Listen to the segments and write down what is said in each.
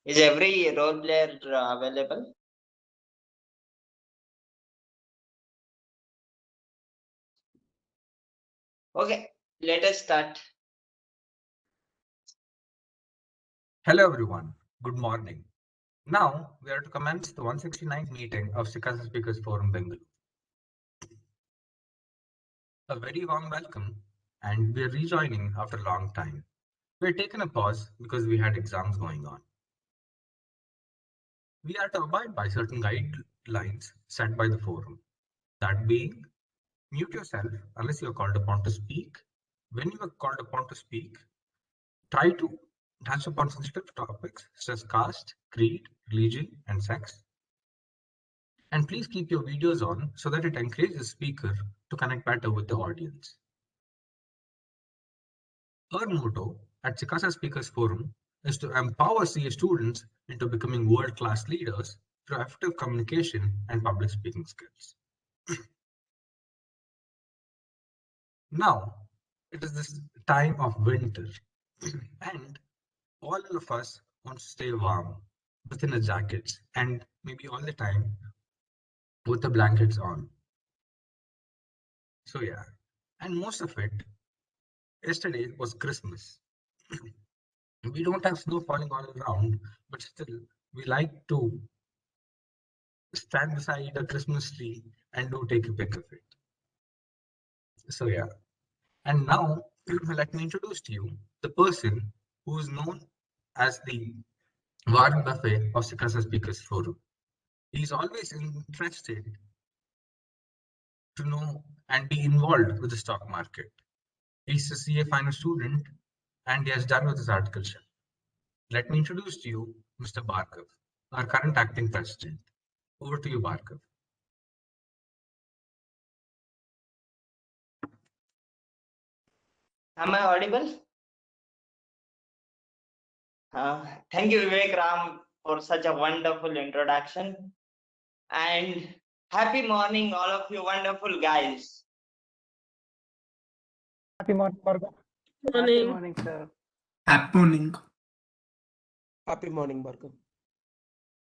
Is every role player available? Okay, let us start. Hello everyone, good morning. Now we are to commence the 169th meeting of SICASA Speakers Forum Bengaluru. A very warm welcome, and we are rejoining after a long time. We had taken a pause because we had exams going on. We are to abide by certain guidelines set by the forum. That being, mute yourself unless you are called upon to speak. When you are called upon to speak, try to touch upon sensitive topics such as caste, creed, religion, and sex. And please keep your videos on so that it encourages the speaker to connect better with the audience. Our motto at SICASA Speakers Forum is to empower CA students into becoming world-class leaders through effective communication and public speaking skills. Now, it is this time of winter, and all of us want to stay warm within our jackets and maybe all the time with the blankets on. So yeah, and most of it, yesterday was Christmas. We don't have snow falling all around, but still, we like to stand beside a Christmas tree and do take a pic of it. So yeah, and now let me introduce to you the person who is known as the Warren Buffett of SICASA Speakers Forum. He's always interested to know and be involved with the stock market. He's a CA finance student and he has done with his article. Let me introduce to you Mr. Bhargav, our current acting president. Over to you, Bhargav. Am I audible? Thank you, Vivek Ram, for such a wonderful introduction. And happy morning, all of you wonderful guys. Happy morning, Bhargav. Morning. Happy morning, sir. Happy morning. Happy morning, Bhargav.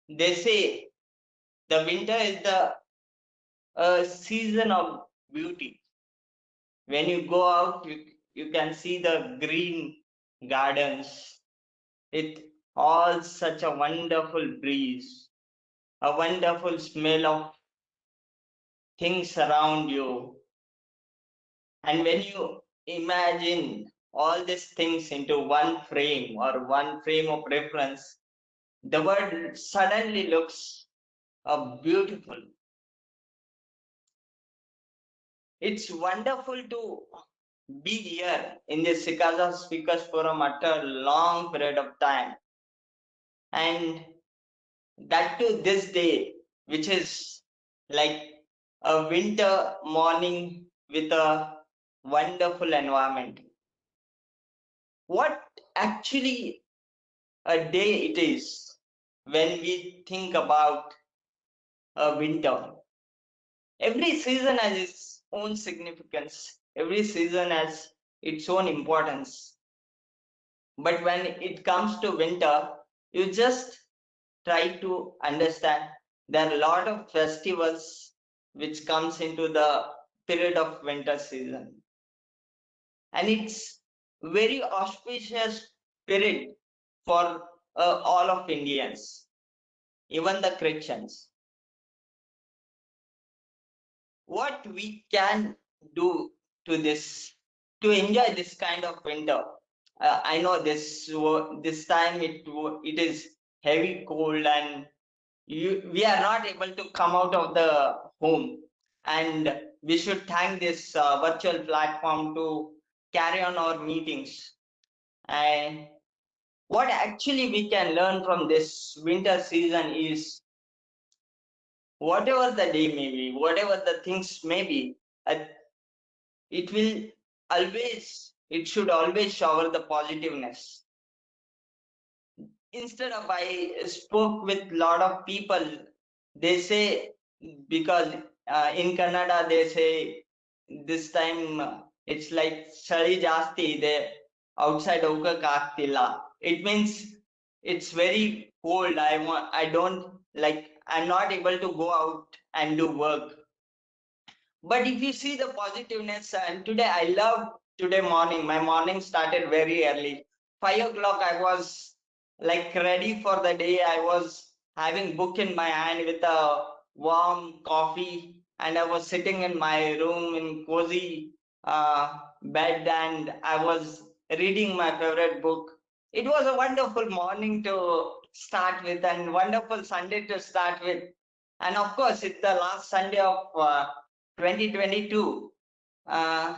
They say the winter is the season of beauty. When you go out, you can see the green gardens with all such a wonderful breeze, a wonderful smell of things around you. And when you imagine all these things into one frame or one frame of reference, the world suddenly looks beautiful. It's wonderful to be here in the SICASA Speakers Forum after a long period of time. And that to this day, which is like a winter morning with a wonderful environment. What actually a day it is when we think about a winter. Every season has its own significance. Every season has its own importance. But when it comes to winter, you just try to understand there are a lot of festivals which comes into the period of winter season. And it's very auspicious period for all of Indians, even the Christians. What we can do to this to enjoy this kind of winter? I know this time it is heavy cold and we are not able to come out of the home, and we should thank this virtual platform to carry on our meetings. And what actually we can learn from this winter season is whatever the day may be, whatever the things may be, it will it should always shower the positiveness. Instead of I spoke with a lot of people, they say, because in Kannada they say this time it's like chali jasti, they outside ಹೋಗಕ್ಕೆ ಆಗ್ತಿಲ್ಲ. It means it's very cold. I don't like, I'm not able to go out and do work. But if you see the positiveness, and today I love today morning. My morning started very early. 5 o'clock, I was like ready for the day. I was having book in my hand with a warm coffee, and I was sitting in my room in cozy bed, and I was reading my favorite book. It was a wonderful morning to start with, and wonderful Sunday to start with. And of course, it's the last Sunday of 2022. Uh,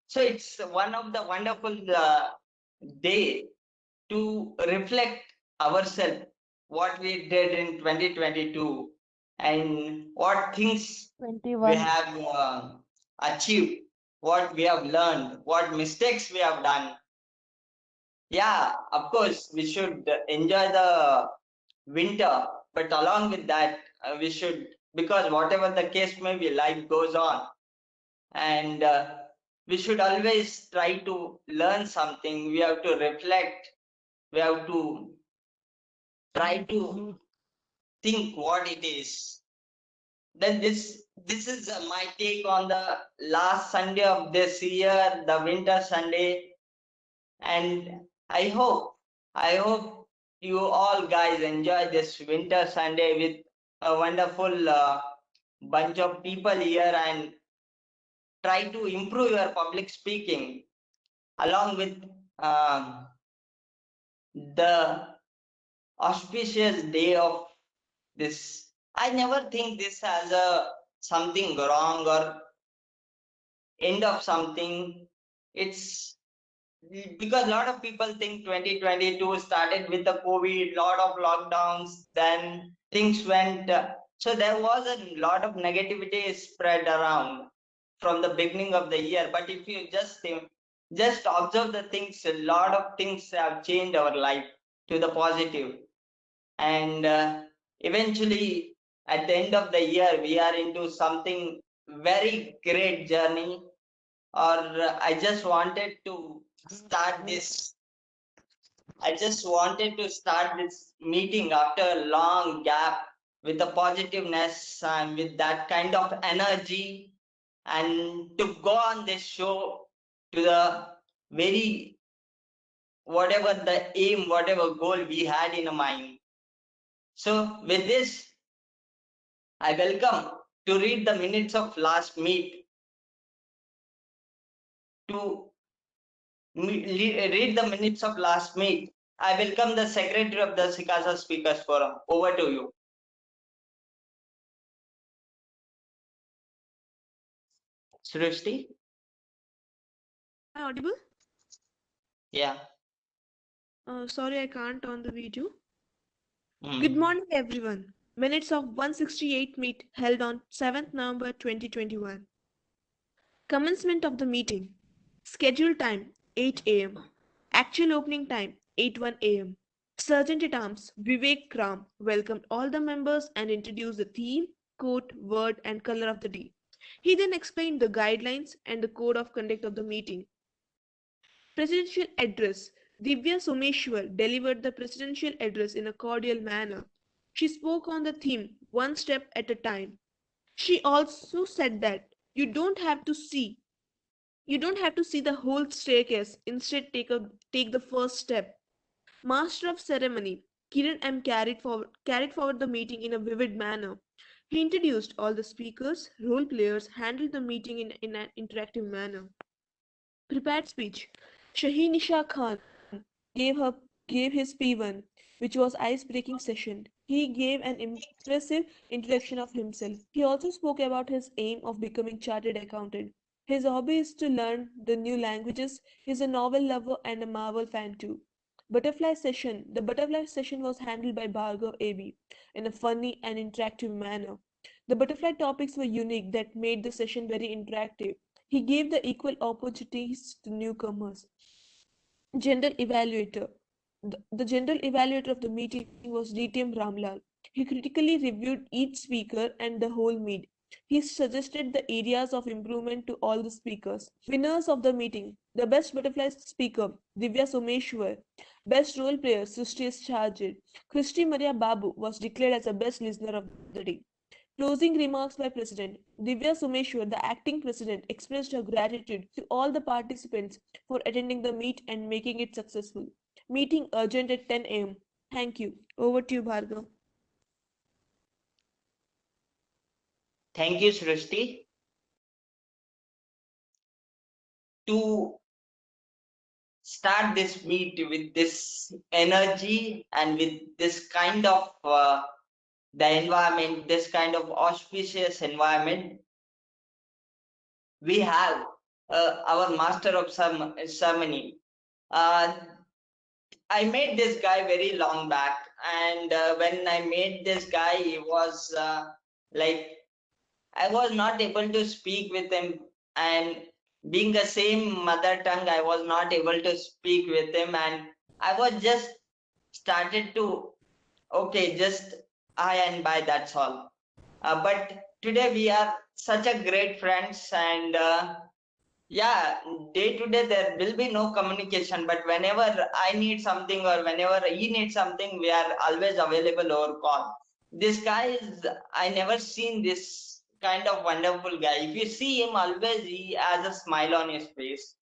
so it's one of the wonderful day to reflect ourselves, what we did in 2022 and what things we 21. have achieved, what we have learned, what mistakes we have done. Yeah, of course, we should enjoy the winter, but along with that, we should, because whatever the case may be, life goes on, and we should always try to learn something. We have to reflect, we have to try to think what it is. Then this is my take on the last Sunday of this year, the winter Sunday. And I hope you all guys enjoy this winter Sunday with a wonderful bunch of people here, and try to improve your public speaking along with um, the auspicious day of this. I never think this as a something wrong or end of something. It's because a lot of people think 2022 started with the COVID, lot of lockdowns, then things went. So there was a lot of negativity spread around from the beginning of the year. But if you just think, just observe the things, a lot of things have changed our life to the positive. And eventually, at the end of the year, we are into something very great journey. Or I just wanted to start this. I just wanted to start this meeting after a long gap with a positiveness and with that kind of energy, and to go on this show to the very whatever the aim, whatever goal we had in mind. So with this, I welcome to read the minutes of last meet, to read the minutes of last meet. I welcome the secretary of the SICASA Speakers Forum. Over to you. Srishti? Am I audible? Yeah. Sorry, I can't on the video. Hmm. Good morning, everyone. Minutes of 168 meet held on 7th November 2021. Commencement of the meeting. Schedule time 8 a.m. Actual opening time 8:01 a.m. Sergeant at Arms Vivek Kram welcomed all the members and introduced the theme, quote, word, and color of the day. He then explained the guidelines and the code of conduct of the meeting. Presidential address. Divya Someshwar delivered the presidential address in a cordial manner. She spoke on the theme one step at a time. She also said that you don't have to see the whole staircase. Instead, take the first step. Master of ceremony Kiran M carried forward the meeting in a vivid manner. He introduced all the speakers, role players, handled the meeting in an interactive manner. Prepared speech. Shaheen Isha Khan gave her gave his P1, which was ice-breaking session. He gave an impressive introduction of himself. He also spoke about his aim of becoming chartered accountant. His hobby is to learn the new languages. He's a novel lover and a Marvel fan too. Butterfly session. The butterfly session was handled by Bhargav AB in a funny and interactive manner. The butterfly topics were unique that made the session very interactive. He gave the equal opportunities to newcomers. General Evaluator. The general evaluator of the meeting was DTM Ramlal. He critically reviewed each speaker and the whole meet. He suggested the areas of improvement to all the speakers. Winners of the meeting. The best butterfly speaker, Divya Someshwar. Best role player, Srishti S. Charjit. Christy Maria Babu was declared as the best listener of the day. Closing remarks by President Divya Someshwar, the acting president, expressed her gratitude to all the participants for attending the meet and making it successful. Meeting urgent at 10 a.m. Thank you. Over to you, Bhargav. Thank you, Srishti. To start this meet with this energy and with this kind of the environment, this kind of auspicious environment, we have our master of ceremony. I met this guy very long back, and when I met this guy, he was like I was not able to speak with him, and being the same mother tongue, I was not able to speak with him, and I was just started to okay, just I and by, that's all. But today we are such a great friends, and yeah, day to day there will be no communication, but whenever I need something or whenever he needs something, we are always available over call. This guy is, I never seen this kind of wonderful guy. If you see him, always he has a smile on his face.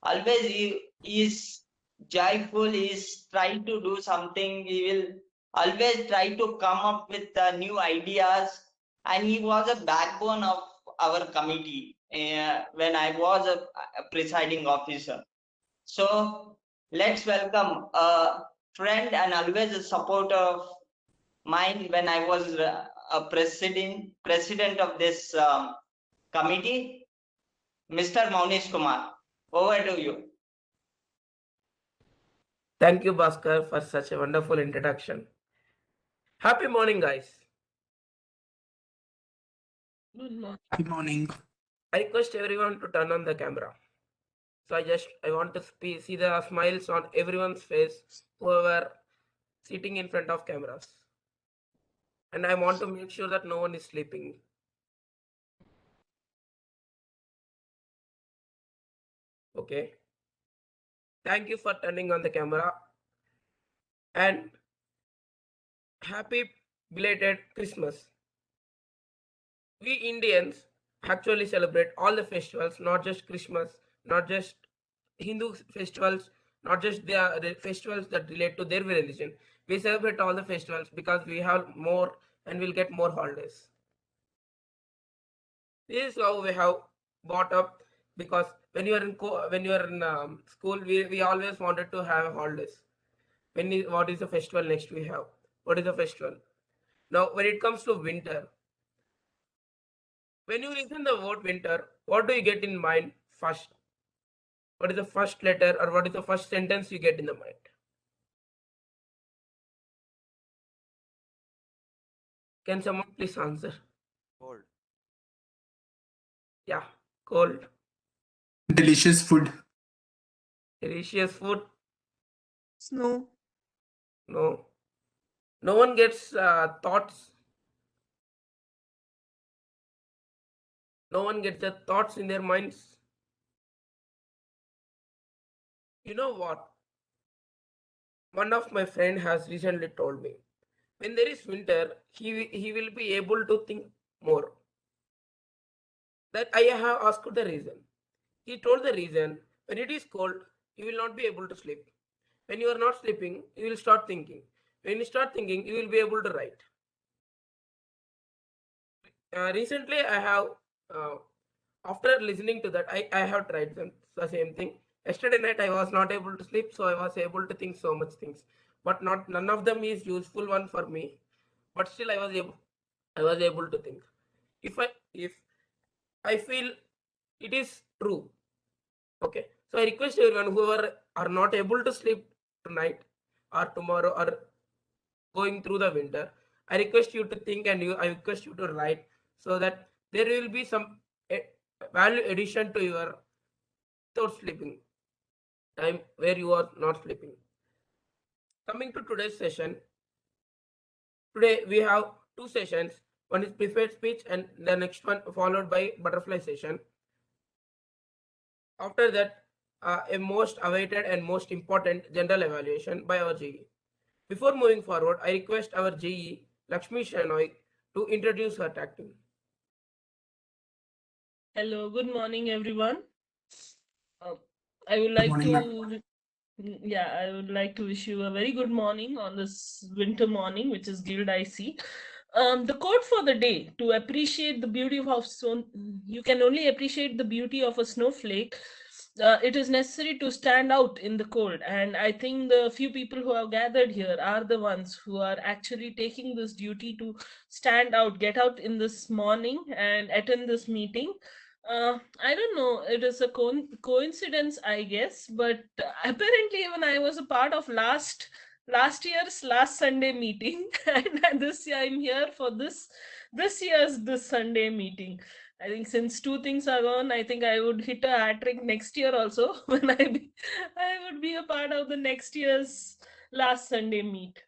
Always he is joyful, he is trying to do something, he will always try to come up with new ideas, and he was a backbone of our committee when I was a presiding officer. So let's welcome a friend and always a supporter of mine when I was a president of this committee, Mr. Maunesh Kumar. Over to you. Thank you, Bhaskar, for such a wonderful introduction. Happy morning, guys. Good morning. I request everyone to turn on the camera. So I want to see the smiles on everyone's face, whoever sitting in front of cameras. And I want to make sure that no one is sleeping. Okay. Thank you for turning on the camera. And happy belated Christmas. We Indians actually celebrate all the festivals, not just Christmas, not just Hindu festivals, not just the festivals that relate to their religion. We celebrate all the festivals because we have more and we'll get more holidays. This is how we have brought up, because when you are in school, we always wanted to have holidays. What is the festival next we have? What is the festival? Now, when it comes to winter, when you listen the word winter, what do you get in mind first? What is the first letter or what is the first sentence you get in the mind? Can someone please answer? Cold. Yeah, cold. Delicious food. Delicious food. Snow. No. No one gets thoughts. No one gets the thoughts in their minds. You know what? One of my friend has recently told me, when there is winter, he will be able to think more. That I have asked the reason. He told the reason, when it is cold, you will not be able to sleep. When you are not sleeping, you will start thinking. When you start thinking, you will be able to write. Recently, I have, after listening to that, I have tried the same thing. Yesterday night, I was not able to sleep, so I was able to think so much things. But none of them is useful one for me. But still, I was able to think. If I feel it is true. Okay. So I request everyone, whoever are not able to sleep tonight or tomorrow or going through the winter, I request you to think, and I request you to write, so that there will be some value addition to your without sleeping time where you are not sleeping. Coming to today's session, today we have two sessions. One is prepared speech and the next one followed by butterfly session. After that, a most awaited and most important general evaluation by our GE. Before moving forward, I request our GE, Lakshmi Shenoy, to introduce her tag team. Hello, good morning, everyone. I would Good like morning, ma'am. I would like to wish you a very good morning on this winter morning, which is Guild IC. The quote for the day: to appreciate the beauty of snow, you can only appreciate the beauty of a snowflake. It is necessary to stand out in the cold, and I think the few people who have gathered here are the ones who are actually taking this duty to stand out, get out in this morning and attend this meeting. I don't know, it is a coincidence, I guess, but apparently even I was a part of last year's last Sunday meeting, and this year I'm here for this year's this Sunday meeting. I think since two things are gone, I think I would hit a hat trick next year also when I would be a part of the next year's last Sunday meet.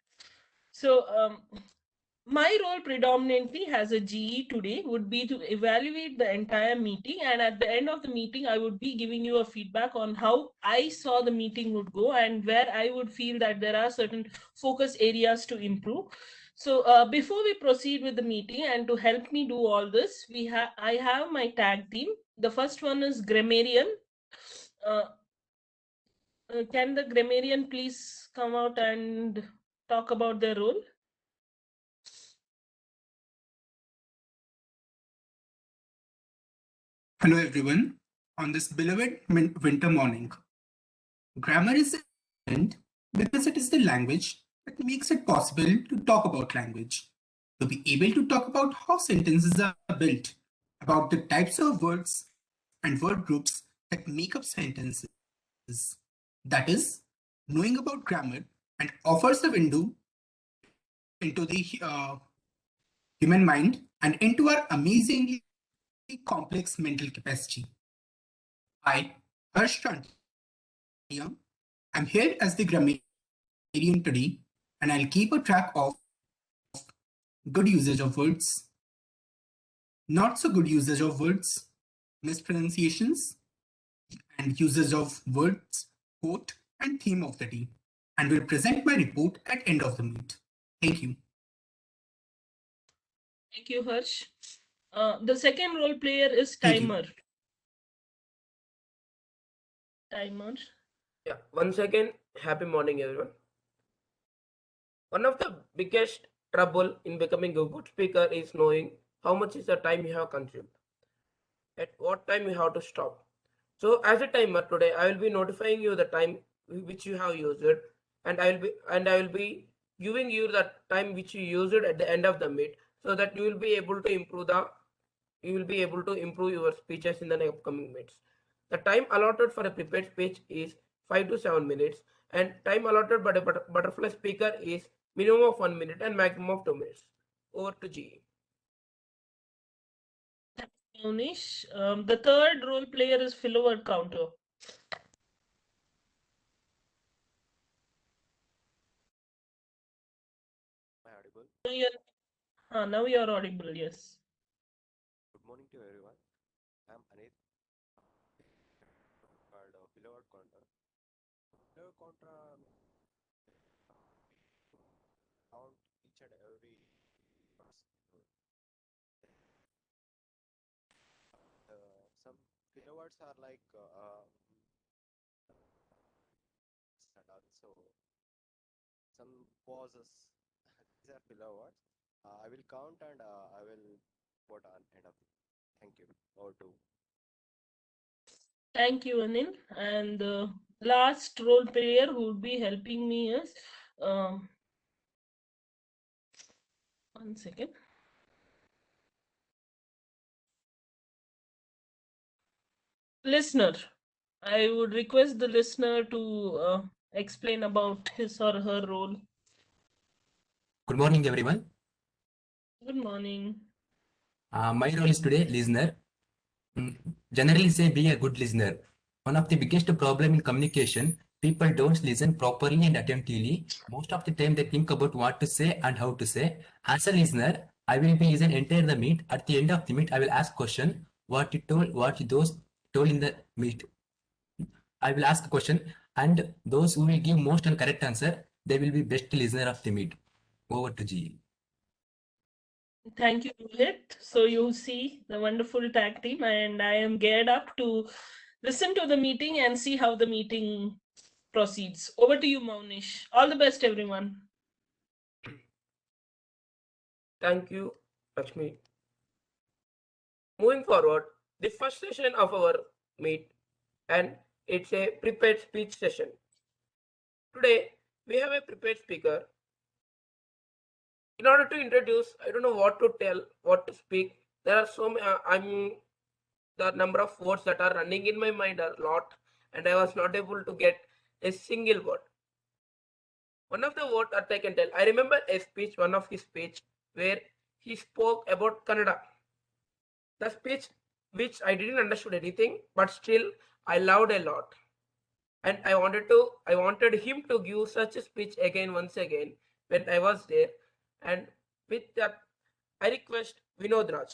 So my role predominantly as a GE today would be to evaluate the entire meeting, and at the end of the meeting I would be giving you a feedback on how I saw the meeting would go and where I would feel that there are certain focus areas to improve. So before we proceed with the meeting, and to help me do all this, I have my tag team. The first one is Grammarian. Can the Grammarian please come out and talk about their role? Hello, everyone. On this beloved winter morning, grammar is important because it is the language that makes it possible to talk about language, to be able to talk about how sentences are built, about the types of words and word groups that make up sentences. That is, knowing about grammar and offers a window into the human mind and into our amazingly complex mental capacity. I, Harsh Chantia, am here as the grammarian today, and I'll keep a track of good usage of words, not so good usage of words, mispronunciations, and usage of words, quote, and theme of the day, and will present my report at end of the meet. Thank you. Thank you, Harsh. The second role player is Thank you. Timer. Timer. Yeah, once again, happy morning, everyone. One of the biggest trouble in becoming a good speaker is knowing how much is the time you have consumed, at what time you have to stop. So as a timer today, I will be notifying you the time which you have used it, and I will be giving you the time which you used it at the end of the meet, so that you will be able to improve your speeches in the upcoming meets. The time allotted for a prepared speech is 5 to 7 minutes, and time allotted by a butterfly speaker is minimum of 1 minute and maximum of 2 minutes. Over to GE. Monish. The third role player is Philoword Counter. Am I audible? Now you're audible, yes. Good morning to everyone. I'm Anit. Called Beloved Contra. Beloved Contra count each and every some kilowatt are like and also some pauses. These are kilowatts. I will count and I will put on end of it. Thank you. Over to. Thank you, Anil. And the last role player who would be helping me is one second. Listener. I would request the listener to explain about his or her role. Good morning, everyone. Good morning. My role is today listener. Generally say be a good listener. One of the biggest problem in communication, people don't listen properly and attentively. Most of the time they think about what to say and how to say. As a listener, I will be listen entire the meet. At the end of the meet, I will ask question what you told, what those told in the meet. I will ask a question, and those who will give most and correct answer, they will be best listener of the meet. Over to G. Thank you, Rohit. So you see the wonderful tag team, and I am geared up to listen to the meeting and see how the meeting proceeds. Over to you, Monish. All the best, everyone. Thank you, Lakshmi. Moving forward, the first session of our meet, and it's a prepared speech session. Today, we have a prepared speaker. In order to introduce, I don't know what to tell, what to speak. There are so many, the number of words that are running in my mind are a lot, and I was not able to get a single word. One of the words that I can tell, I remember a speech, one of his speech, where he spoke about Kannada. The speech which I didn't understood anything, but still I loved a lot. And I wanted him to give such a speech again, once again, when I was there. And with that, I request Vinod Raj.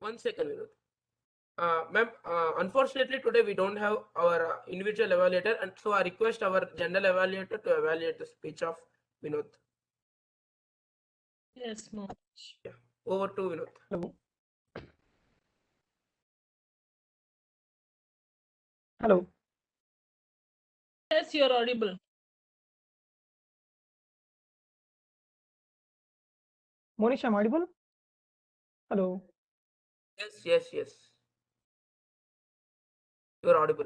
1 second, Vinod. Ma'am, unfortunately today we don't have our individual evaluator, and so I request our general evaluator to evaluate the speech of Vinod. Yes, Monish. Yeah, over to Vinod. Hello. Hello. Yes, you're audible. Monish, I'm audible? Hello. Yes. You're audible.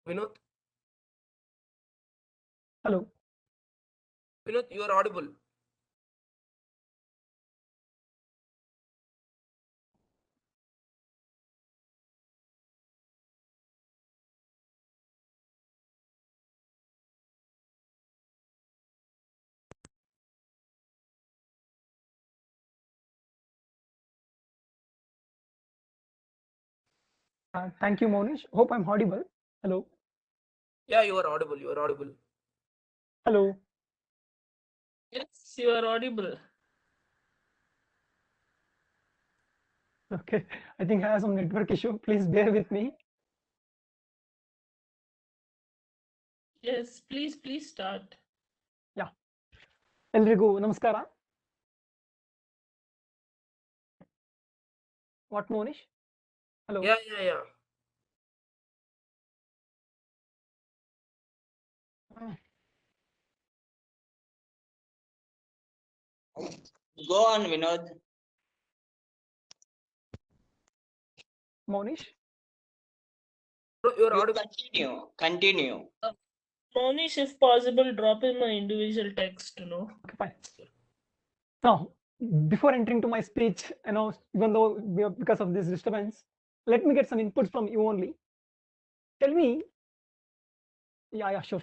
Vinod? Hello. Vinod, you are audible. Thank you, Monish. Hope I'm audible. Hello. Yeah, you are audible. You are audible. Hello. Yes, you are audible. Okay. I think I have some network issue. Please bear with me. Yes, please start. Yeah. ಎಲ್ರಿಗೂ ನಮಸ್ಕಾರ. What, Monish? Hello. Yeah. Go on, Vinod. Monish? You are You audible. continue. Monish, if possible, drop in my individual text, Okay, fine. Now, before entering to my speech, even though because of this disturbance, let me get some inputs from you only. Tell me. Yeah, sure.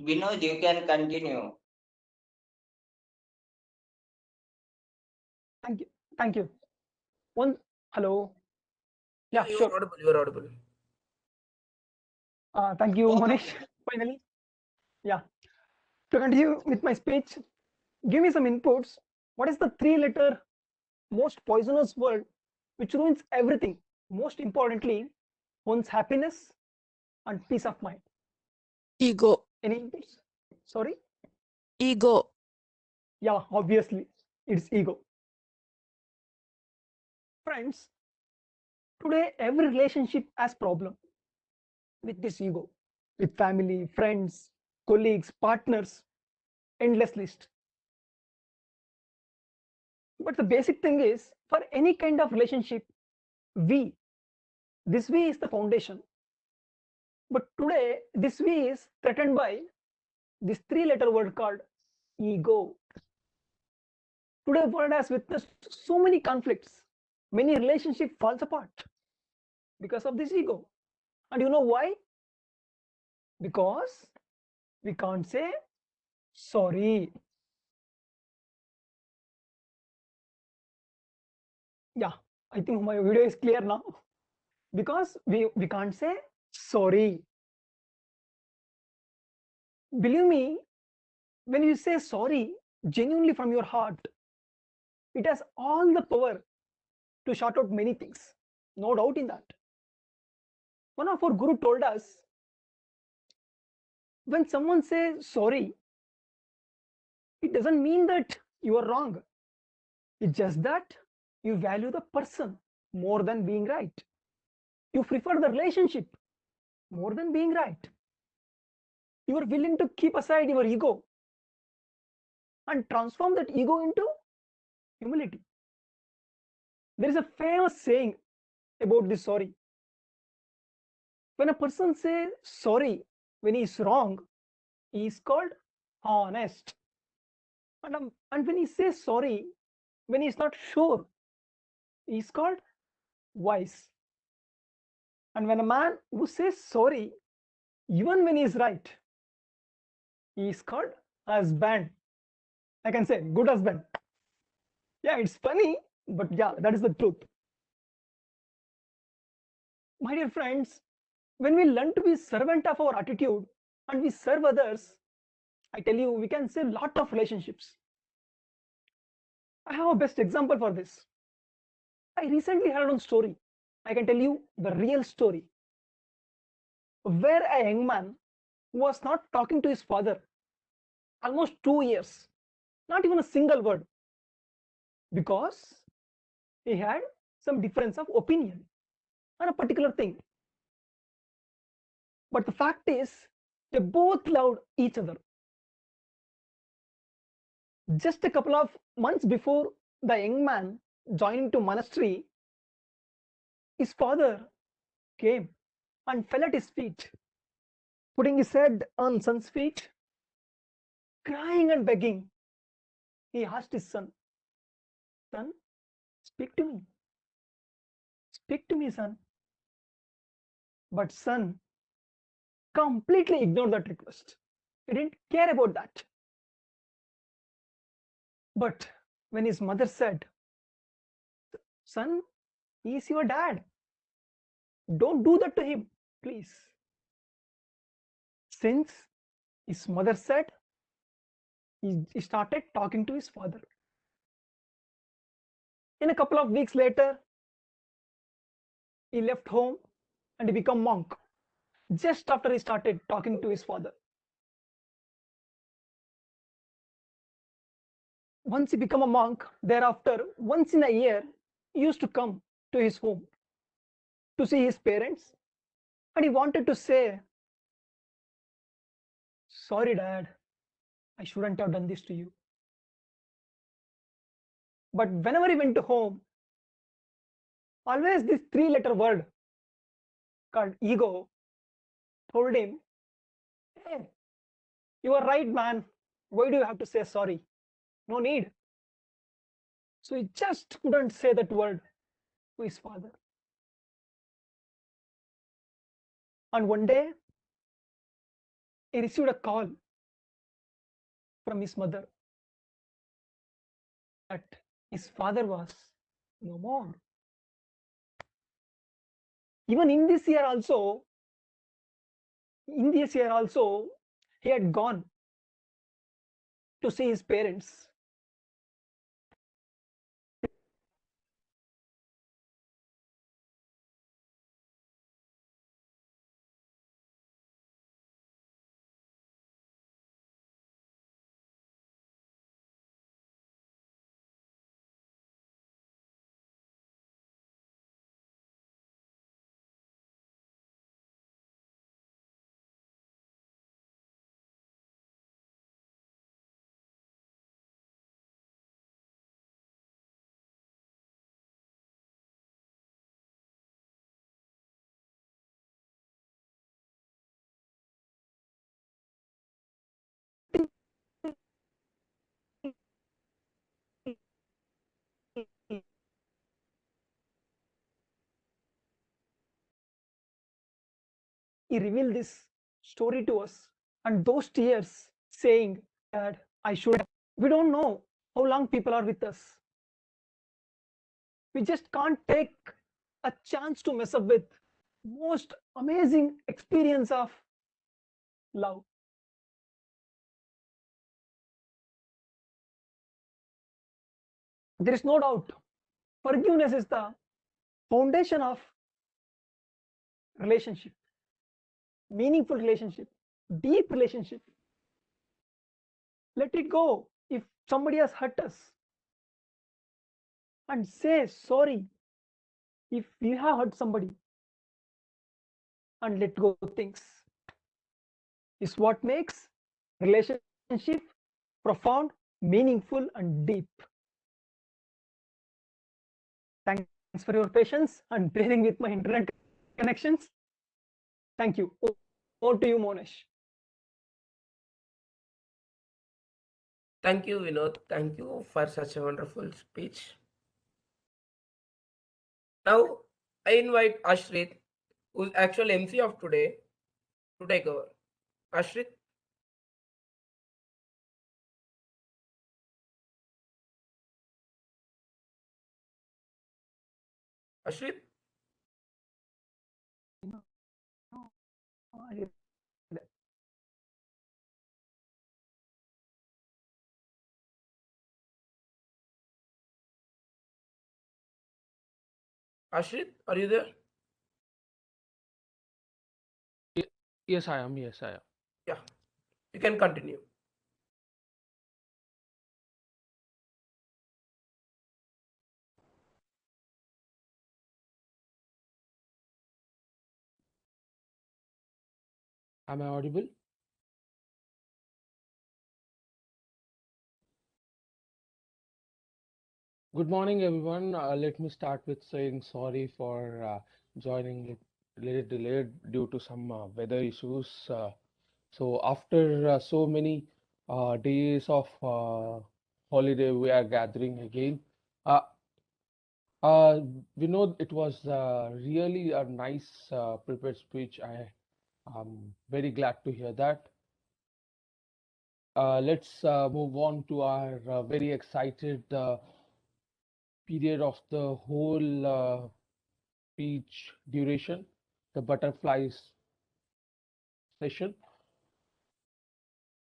Vinod, you can continue. Thank you. Hello. Yeah, you sure. are audible. You are audible. Thank you, Monish. Finally. Yeah. To continue with my speech, give me some inputs. What is the 3-letter most poisonous word which ruins everything? Most importantly, one's happiness and peace of mind. Ego. Any inputs? Sorry? Ego. Yeah, obviously, it's ego. Friends, today every relationship has problem with this ego, with family, friends, colleagues, partners, endless list. But the basic thing is, for any kind of relationship, this we is the foundation. But today, this we is threatened by this 3-letter word called ego. Today, world has witnessed so many conflicts. Many relationships falls apart because of this ego. And you know why? Because We can't say sorry. Yeah, I think my video is clear now. Because we can't say sorry. Believe me, when you say sorry genuinely from your heart, it has all the power to shut out many things. No doubt in that. One of our guru told us, when someone says sorry, it doesn't mean that you are wrong. It's just that you value the person more than being right. You prefer the relationship more than being right. You are willing to keep aside your ego and transform that ego into humility. There is a famous saying about this sorry. When a person says sorry when he is wrong, he is called honest. And when he says sorry when he is not sure, he is called wise. And when a man who says sorry even when he is right, he is called husband. I can say good husband. Yeah, it's funny, but yeah, that is the truth. My dear friends, when we learn to be servant of our attitude and we serve others, I tell you, we can save a lot of relationships. I have a best example for this. I recently heard one story. I can tell you the real story, where a young man was not talking to his father almost 2 years, not even a single word, because he had some difference of opinion on a particular thing. But the fact is, they both loved each other. Just a couple of months before the young man joined into monastery, his father came and fell at his feet, putting his head on son's feet, crying and begging. He asked his son, "Son, speak to me. Speak to me, son." But son completely ignored that request. He didn't care about that. But when his mother said, "Son, he is your dad. Don't do that to him, please." Since his mother said, he started talking to his father. In a couple of weeks later, he left home and he became monk just after he started talking to his father. Once he became a monk, thereafter, once in a year, he used to come to his home to see his parents, and he wanted to say, "Sorry, Dad, I shouldn't have done this to you." But whenever he went to home, always this three-letter word called ego told him, "Hey, you are right, man. Why do you have to say sorry? No need." So he just couldn't say that word to his father. And one day, he received a call from his mother that his father was no more. Even in this year also, he had gone to see his parents. He revealed this story to us and those tears saying that I should have. We don't know how long people are with us. We just can't take a chance to mess up with most amazing experience of love. There is no doubt forgiveness is the foundation of relationship, meaningful relationship, deep relationship. Let it go if somebody has hurt us, and say sorry if we have hurt somebody, and let go things is what makes relationship profound, meaningful, and deep. Thanks for your patience and bearing with my internet connections. Thank you. Over to you, Monesh. Thank you, Vinod. Thank you for such a wonderful speech. Now, I invite Ashrit, who's actual MC of today, to take over. Ashrit? Ashrit? Ashrit, are you there? Yes, I am. Yes, I am. Yeah, you can continue. Am I audible? Good morning, everyone. Let me start with saying sorry for joining it a little delayed due to some weather issues. So after so many days of holiday, we are gathering again. Uh, we know it was really a nice prepared speech. I am very glad to hear that. Let's move on to our very excited period of the whole speech duration, the butterflies session.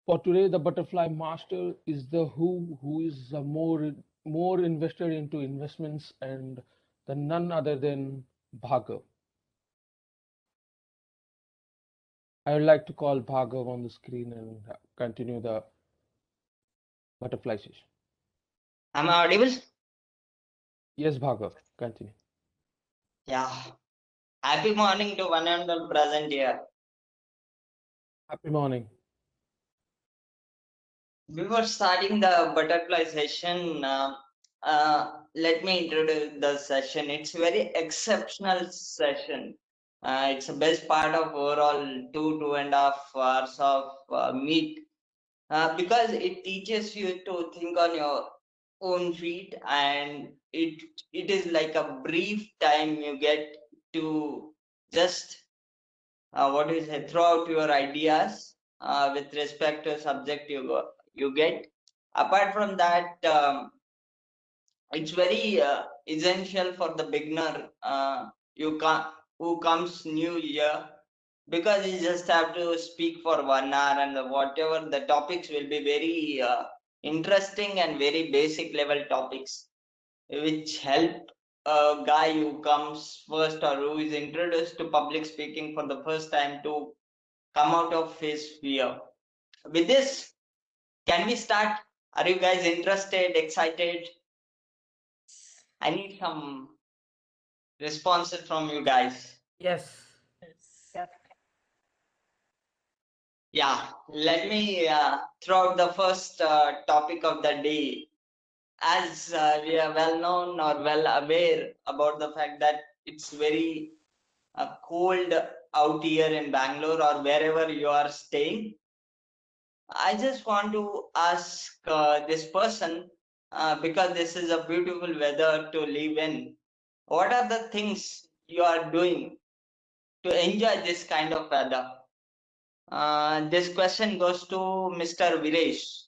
For today, the butterfly master is the who is more invested into investments and the none other than Bhargav. I would like to call Bhargav on the screen and continue the butterfly session. Am I audible? Yes, Bhargav, continue. Yeah. Happy morning to one and all present here. Happy morning. Before starting the butterfly session, let me introduce the session. It's a very exceptional session. It's the best part of overall 2.5 hours of meet, because it teaches you to think on your own feet, and it is like a brief time you get to just what is it, throw out your ideas with respect to subject you get. Apart from that, it's very essential for the beginner you can who comes new year, because you just have to speak for 1 hour, and whatever the topics will be very interesting and very basic level topics, which help a guy who comes first or who is introduced to public speaking for the first time to come out of his fear. With this, can we start? Are you guys interested, excited? I need some responses from you guys. Yes. Yes. Yeah, let me throw out the first topic of the day. As we are well known or well aware about the fact that it's very cold out here in Bangalore or wherever you are staying, I just want to ask this person, because this is a beautiful weather to live in, what are the things you are doing to enjoy this kind of weather? This question goes to Mr. Viresh.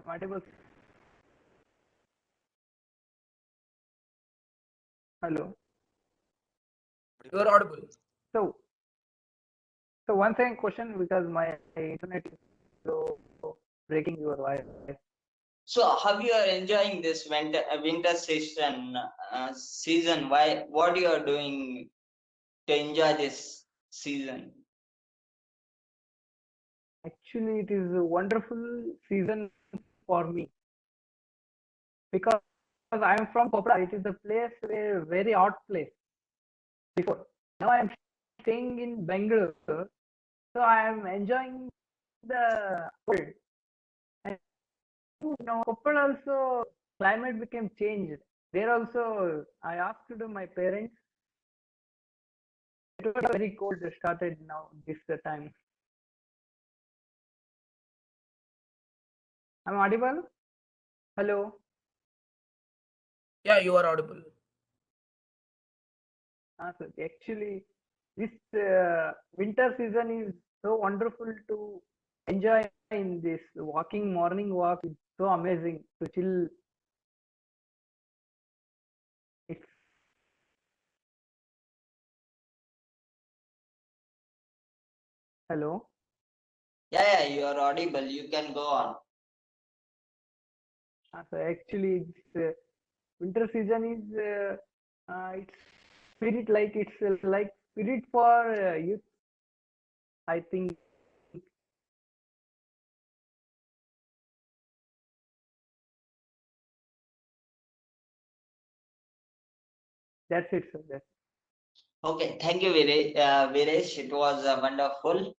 Audible? Hello. You are audible. So one second question because my internet is so breaking your voice. So, how you are enjoying this winter season? Why? What you are doing to enjoy this season? Actually, it is a wonderful season for me because I am from Kopra. It is a place where very hot place before. Now I am staying in Bangalore, so I am enjoying the cold. And Koppal also climate became changed. There also I asked to my parents. It was very cold started now this time. I'm audible? Hello. Yeah, you are audible. So actually, this winter season is so wonderful to enjoy in this morning walk. It's so amazing to chill. It's hello. Yeah, you are audible. You can go on. So actually, this winter season is it's spirit like it's like spirit for youth. I think that's it, sir. That's Okay, thank you, Viresh. It was wonderful.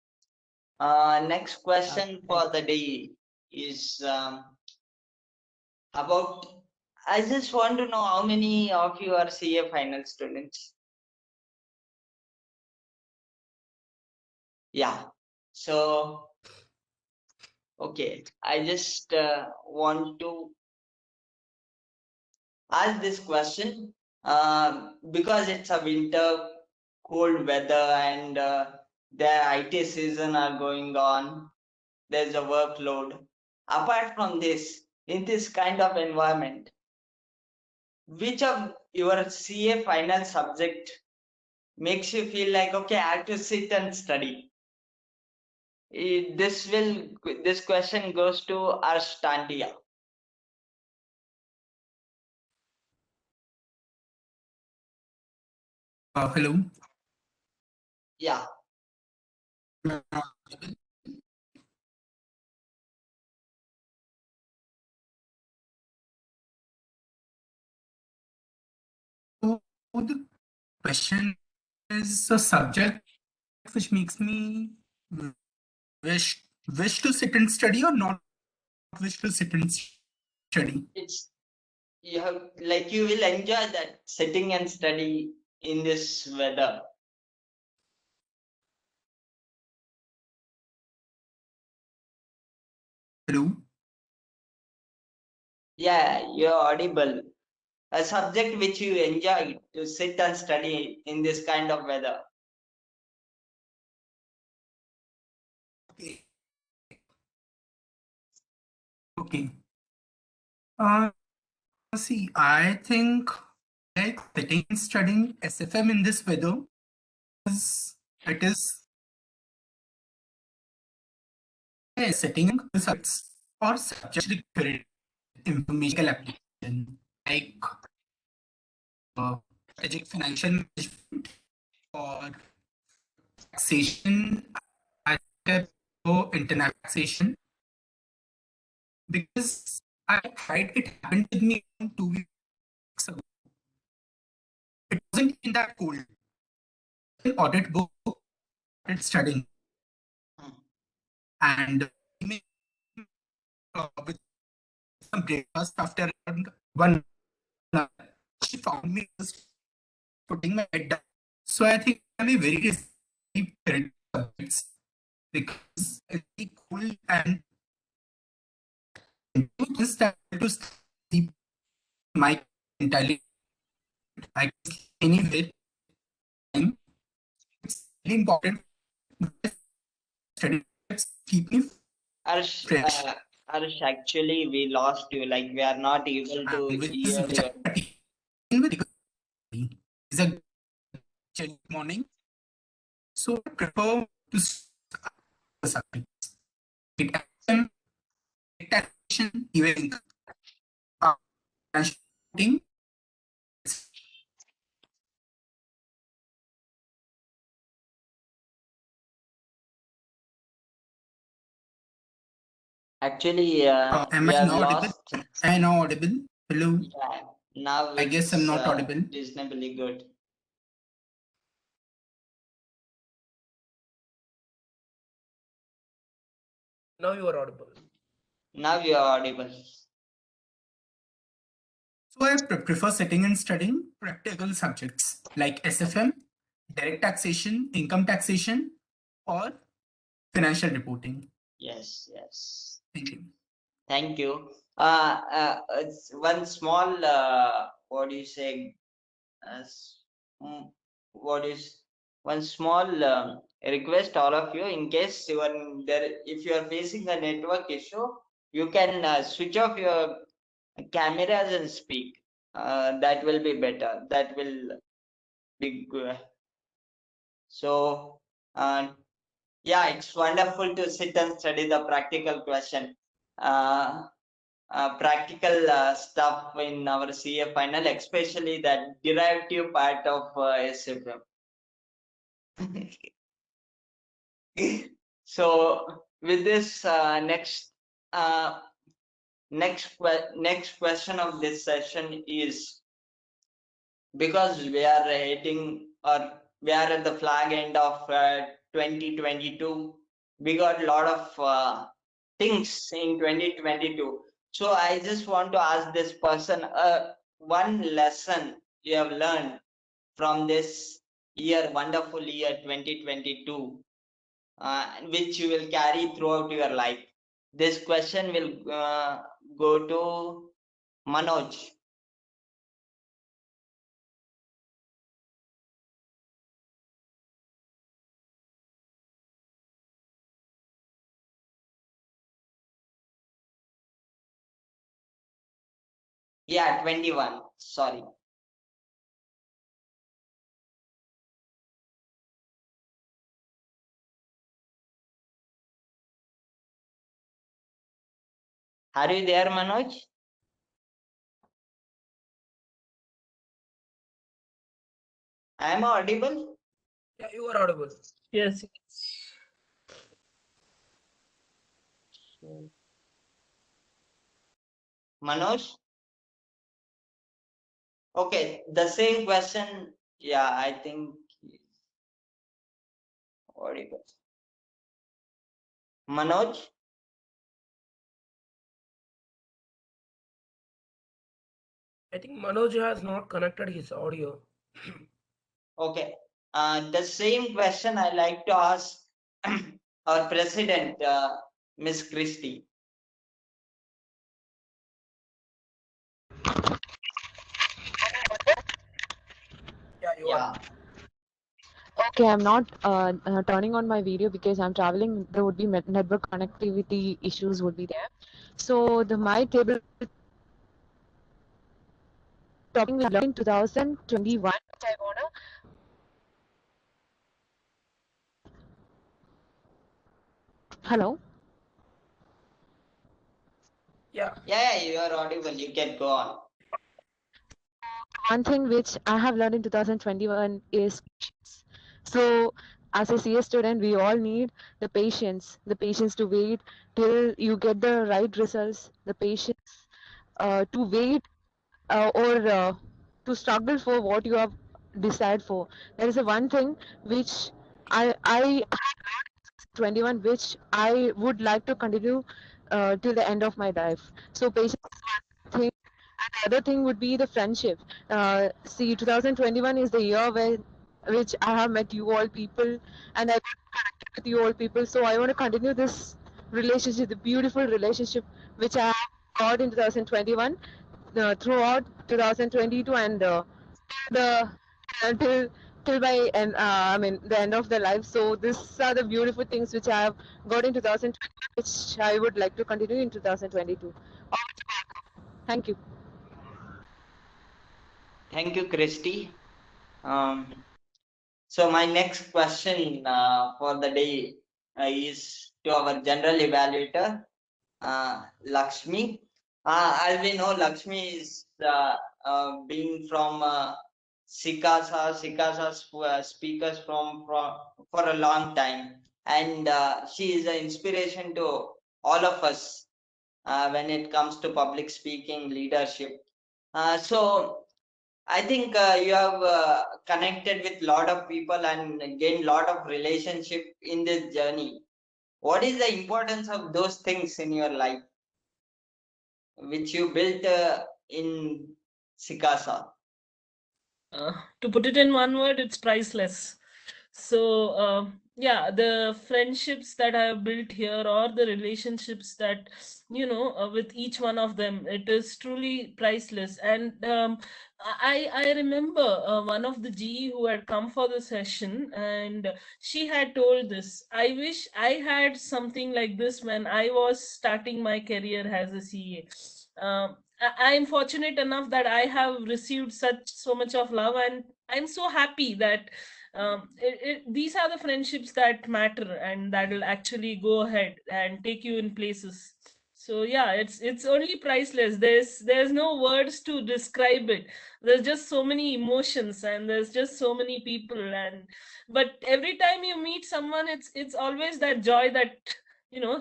Next question for the day is about. I just want to know how many of you are CA final students. Yeah. So, okay, I just want to ask this question because it's a winter, cold weather, and the IT season are going on. There's a workload. Apart from this, in this kind of environment, which of your CA final subject makes you feel like, okay, I have to sit and study? This question goes to Arshtandia. Hello. Yeah. So the question is a subject which makes me wish wish to sit and study or not wish to sit and study. It's you have like you will enjoy that sitting and study in this weather. Hello. Yeah, you're audible. A subject which you enjoy to sit and study in this kind of weather. Okay. See, I think like sitting and studying SFM in this weather is it is sitting the subjects or subject required information application like strategic financial management or taxation or international taxation because I tried it happened with me 2 weeks ago. It wasn't in that cold. An audit book started studying and with some breakfast after around 1 hour, she found me just putting my head down. So I think I'm a very parent subjects because it's very cool and just have to sleep my entirely I can sleep anywhere time. It's very important. Study keep me Arsh, fresh. Arsh, actually, we lost you. Like, we are not able to And which hear which you. I taken with is a chill morning. So I prefer to start the subjects. It FM, taxation, even shooting. Actually, Am we I have now audible? lost. Am I now audible? Hello. Yeah, now I guess I'm it's not audible. reasonably good. Now you are audible. Now you are audible. So I prefer sitting and studying practical subjects like SFM, direct taxation, income taxation, or financial reporting. Yes, yes. Thank you. Thank you. It's one small, what do you say? What is one small request, all of you, in case you are there, if you are facing a network issue, you can switch off your cameras and speak. That will be better. That will be good. So, yeah, it's wonderful to sit and study the practical question. Practical stuff in our CA final, especially that derivative part of SFM. So with this next question of this session is, because we are hitting, or we are at the flag end of 2022, we got a lot of things in 2022. So I just want to ask this person, one lesson you have learned from this year, wonderful year 2022, which you will carry throughout your life. This question will go to Manoj. Yeah, 21. Sorry. Are you there, Manoj? I am audible? Yeah, you are audible. Yes. Manoj? Okay, the same question. Yeah, I think audible. Manoj? I think Manoj has not connected his audio. Okay. The same question I like to ask our president, Miss Christie. Yeah, you Yeah. are. Okay, I'm not turning on my video because I'm traveling. There would be network connectivity issues would be there. So my table topping in 2021, which I wanna. Hello. Yeah. Yeah, you are audible. You can go on. One thing which I have learned in 2021 is patience. So as a CS student, we all need the patience to wait till you get the right results, the patience to wait or to struggle for what you have decided for. There is a one thing which I 21, which I would like to continue till the end of my life. So patience is one thing. And the other thing would be the friendship. See, 2021 is the year which I have met you all people, and I got connected with you all people. So I want to continue this relationship, the beautiful relationship which I have got in 2021 throughout 2022 and the until till by and I mean the end of their life. So these are the beautiful things which I have got in 2021, which I would like to continue in 2022. Thank you. Thank you, Christy. So my next question for the day is to our general evaluator, Lakshmi. As we know, Lakshmi is being from SICASA, speakers for a long time, and she is an inspiration to all of us when it comes to public speaking, leadership. So I think you have connected with a lot of people and gained a lot of relationship in this journey. What is the importance of those things in your life, which you built in SICASA? To put it in one word, it's priceless. So yeah, the friendships that I have built here, or the relationships that with each one of them, it is truly priceless. And I remember one of the GE who had come for the session, and she had told this: I wish I had something like this when I was starting my career as a CA. I am fortunate enough that I have received so much of love, and I'm so happy that these are the friendships that matter and that will actually go ahead and take you in places. So yeah, it's only priceless. There's no words to describe it. There's just so many emotions, and there's just so many people, and but every time you meet someone, it's always that joy that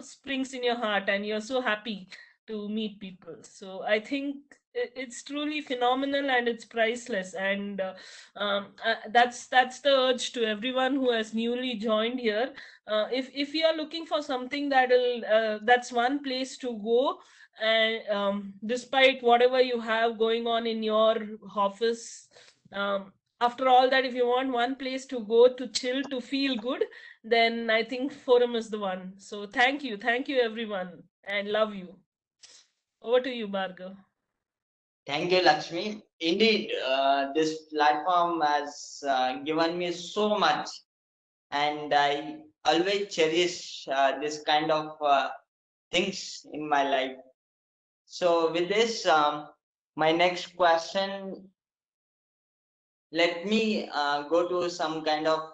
springs in your heart, and you're so happy to meet people. So I think it's truly phenomenal, and it's priceless. And that's the urge to everyone who has newly joined here. If you are looking for something that's one place to go, and despite whatever you have going on in your office, after all that, if you want one place to go to chill, to feel good, then I think Forum is the one. So thank you everyone, and love you. Over to you, Bhargav. Thank you, Lakshmi. Indeed, this platform has given me so much, and I always cherish this kind of things in my life. So with this, my next question, let me go to some kind of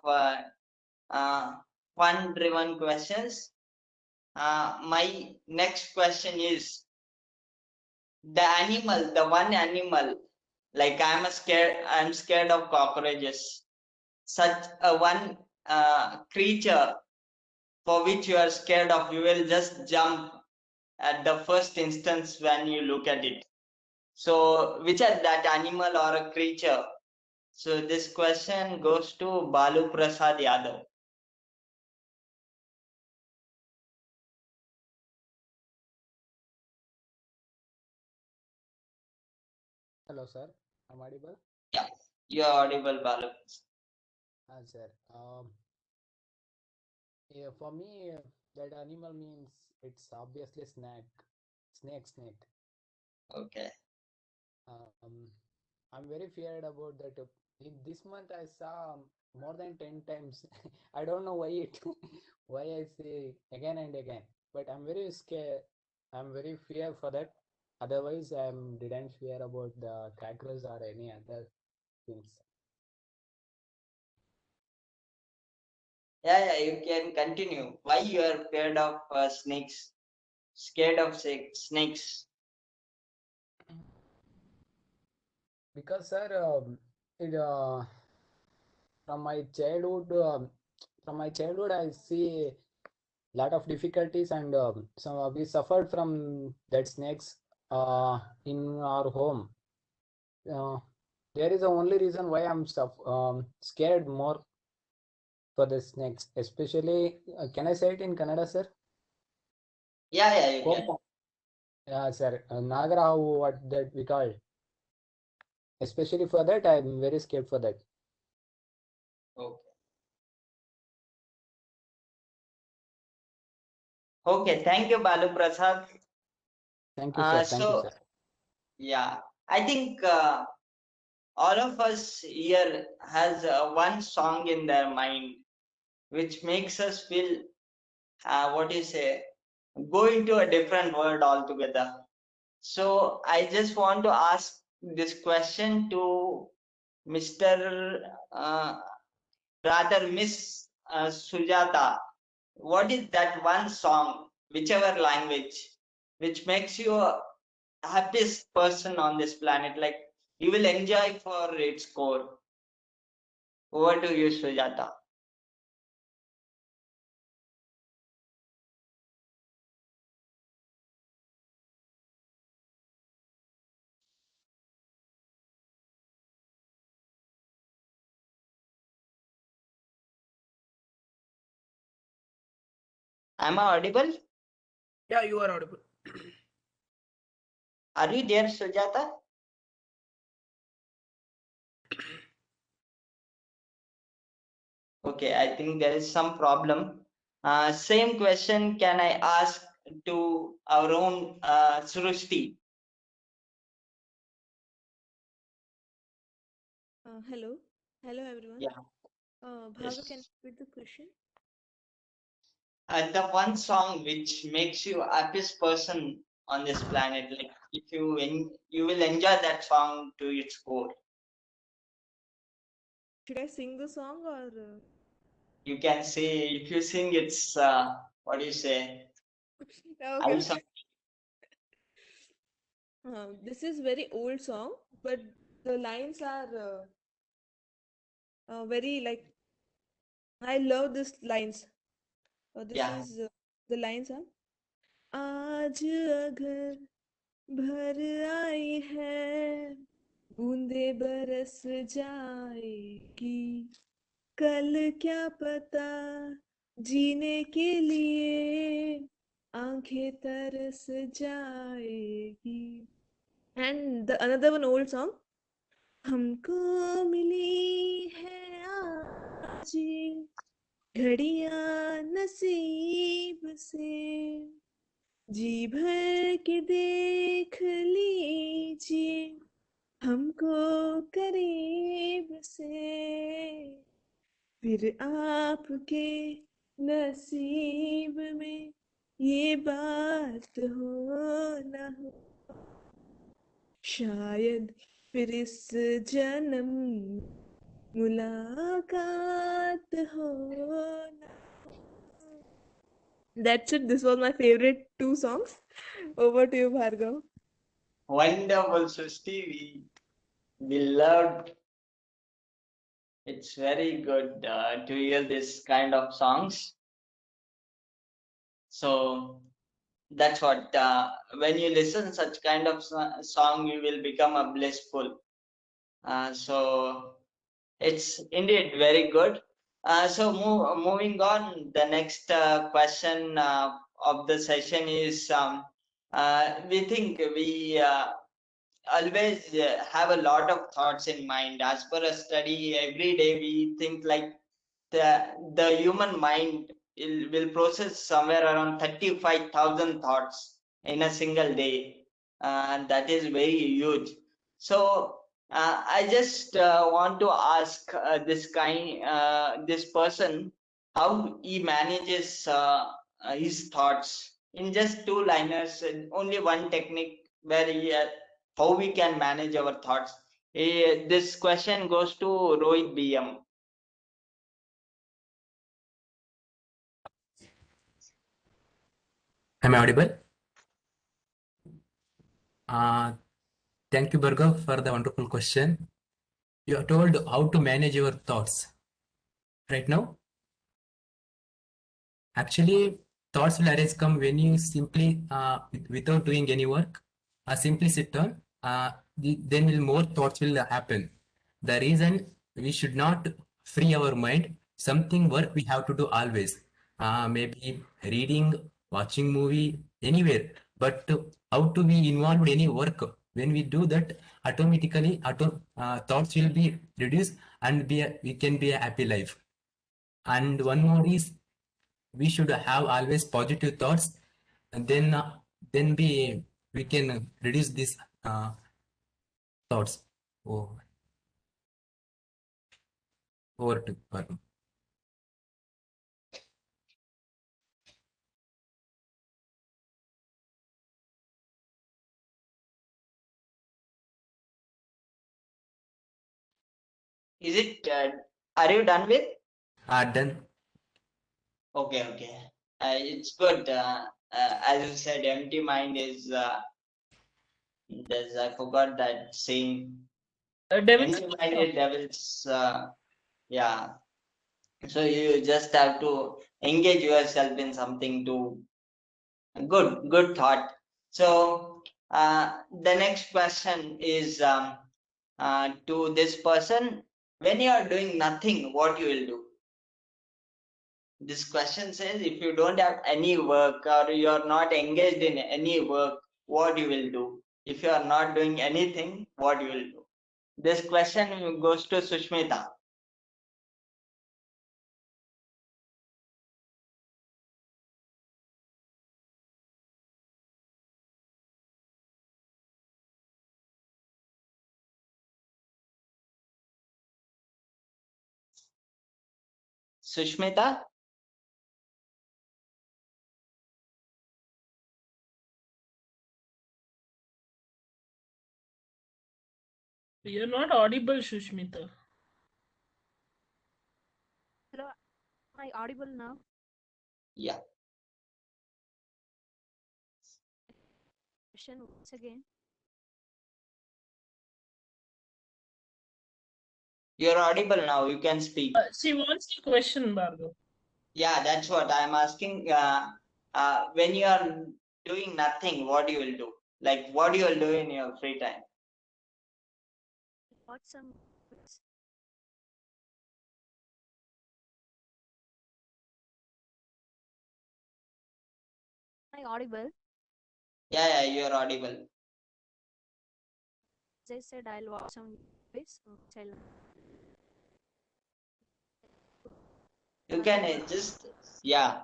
fun-driven questions. My next question is, the one animal, like I'm scared of cockroaches. Such a one creature for which you are scared of, you will just jump at the first instance when you look at it. So which are that animal or a creature? So this question goes to Balu Prasad Yadav. Hello, sir. I'm audible? Yeah, you're audible, Balu. Sir. Yeah, for me, that animal means it's obviously snake. Okay. I'm very feared about that. In this month, I saw more than 10 times. I don't know why why I say again and again, but I'm very scared. I'm very fear for that. Otherwise, I didn't fear about the cockroach or any other things. Yeah, you can continue. Why you are scared of snakes? Scared of snakes? Because, sir, it, from my childhood, I see lot of difficulties, and so we suffered from that snakes in our home. There is the only reason why I'm scared more for the snakes, especially. Can I say it in Kannada, sir? Yeah, you can. Yeah, sir. Nagarahu, what that we call. Especially for that, I'm very scared for that. Okay. Okay, thank you, Balu Prasad. Thank you, sir. Thank you, sir. Yeah, I think all of us here has one song in their mind which makes us feel what do you say, go into a different world altogether. So I just want to ask this question to Mr. Rather Miss Sujata. What is that one song, whichever language, which makes you a happiest person on this planet? Like you will enjoy for its core. Over to you, Sujata. Am I audible? Yeah, you are audible. Are you there, Sujata? Okay, I think there is some problem. Same question can I ask to our own Srushti? Hello. Hello, everyone. Yeah. Bhaga, can you Yes. repeat the question? The one song which makes you happiest person on this planet, like if you will enjoy that song to its core. Should I sing the song or? You can say if you sing, it's what do you say? Okay. I'm sorry. This is very old song, but the lines are very like I love this lines. This Yeah. is the lines are आज अगर भर आई है बूंदे बरस जाएगी कल क्या पता जीने के लिए आंखें तरस जाएगी and the another one old song हमको मिली है आज ये घड़ियां नसीब से जी भर के देख लीजिए हमको करीब से फिर आपके नसीब में ये बात हो ना हो शायद फिर इस जन्म मुलाकात हो ना हो। That's it. This was my favorite two songs. Over to you, Bhargav. Wonderful, Srushti. We loved. It's very good to hear this kind of songs. So that's what when you listen such kind of song, you will become a blissful. So it's indeed very good. So moving on, the next question of the session is we think we always have a lot of thoughts in mind. As per a study, every day we think like the human mind will process somewhere around 35,000 thoughts in a single day, and that is very huge. So I just want to ask this person how he manages his thoughts in just two liners, only one technique where how we can manage our thoughts. This question goes to Rohit BM. Am I audible? Thank you, Bhargav, for the wonderful question. You are told how to manage your thoughts. Right now, actually, thoughts will arise come when you simply, without doing any work, simply sit down. Then will more thoughts will happen. The reason we should not free our mind, something work we have to do always. Maybe reading, watching movie, anywhere. But how to be involved any work? When we do that, automatically, thoughts will be reduced and we can be a happy life. And one more is we should have always positive thoughts, and then we can reduce these thoughts. Oh. Over to Varun. Is it, are you done with? Done. Okay. It's good. As you said, empty mind is, I forgot that saying. Devil's Empty minded devils, yeah. So you just have to engage yourself in something to good thought. So the next question is to this person: when you are doing nothing, what you will do? This question says if you don't have any work or you are not engaged in any work, what you will do? If you are not doing anything, what you will do? This question goes to Sushmita. Sushmita? You're not audible, Shushmita. Hello, am I audible now? Yeah. Question once again. You're audible now. You can speak. She wants a question, Bhargav. Yeah, that's what I'm asking. When you are doing nothing, what you will do? Like, what you will do in your free time? Watch some. Am I audible? Yeah, you're audible. As I said, I'll watch some movies. You can just, yeah.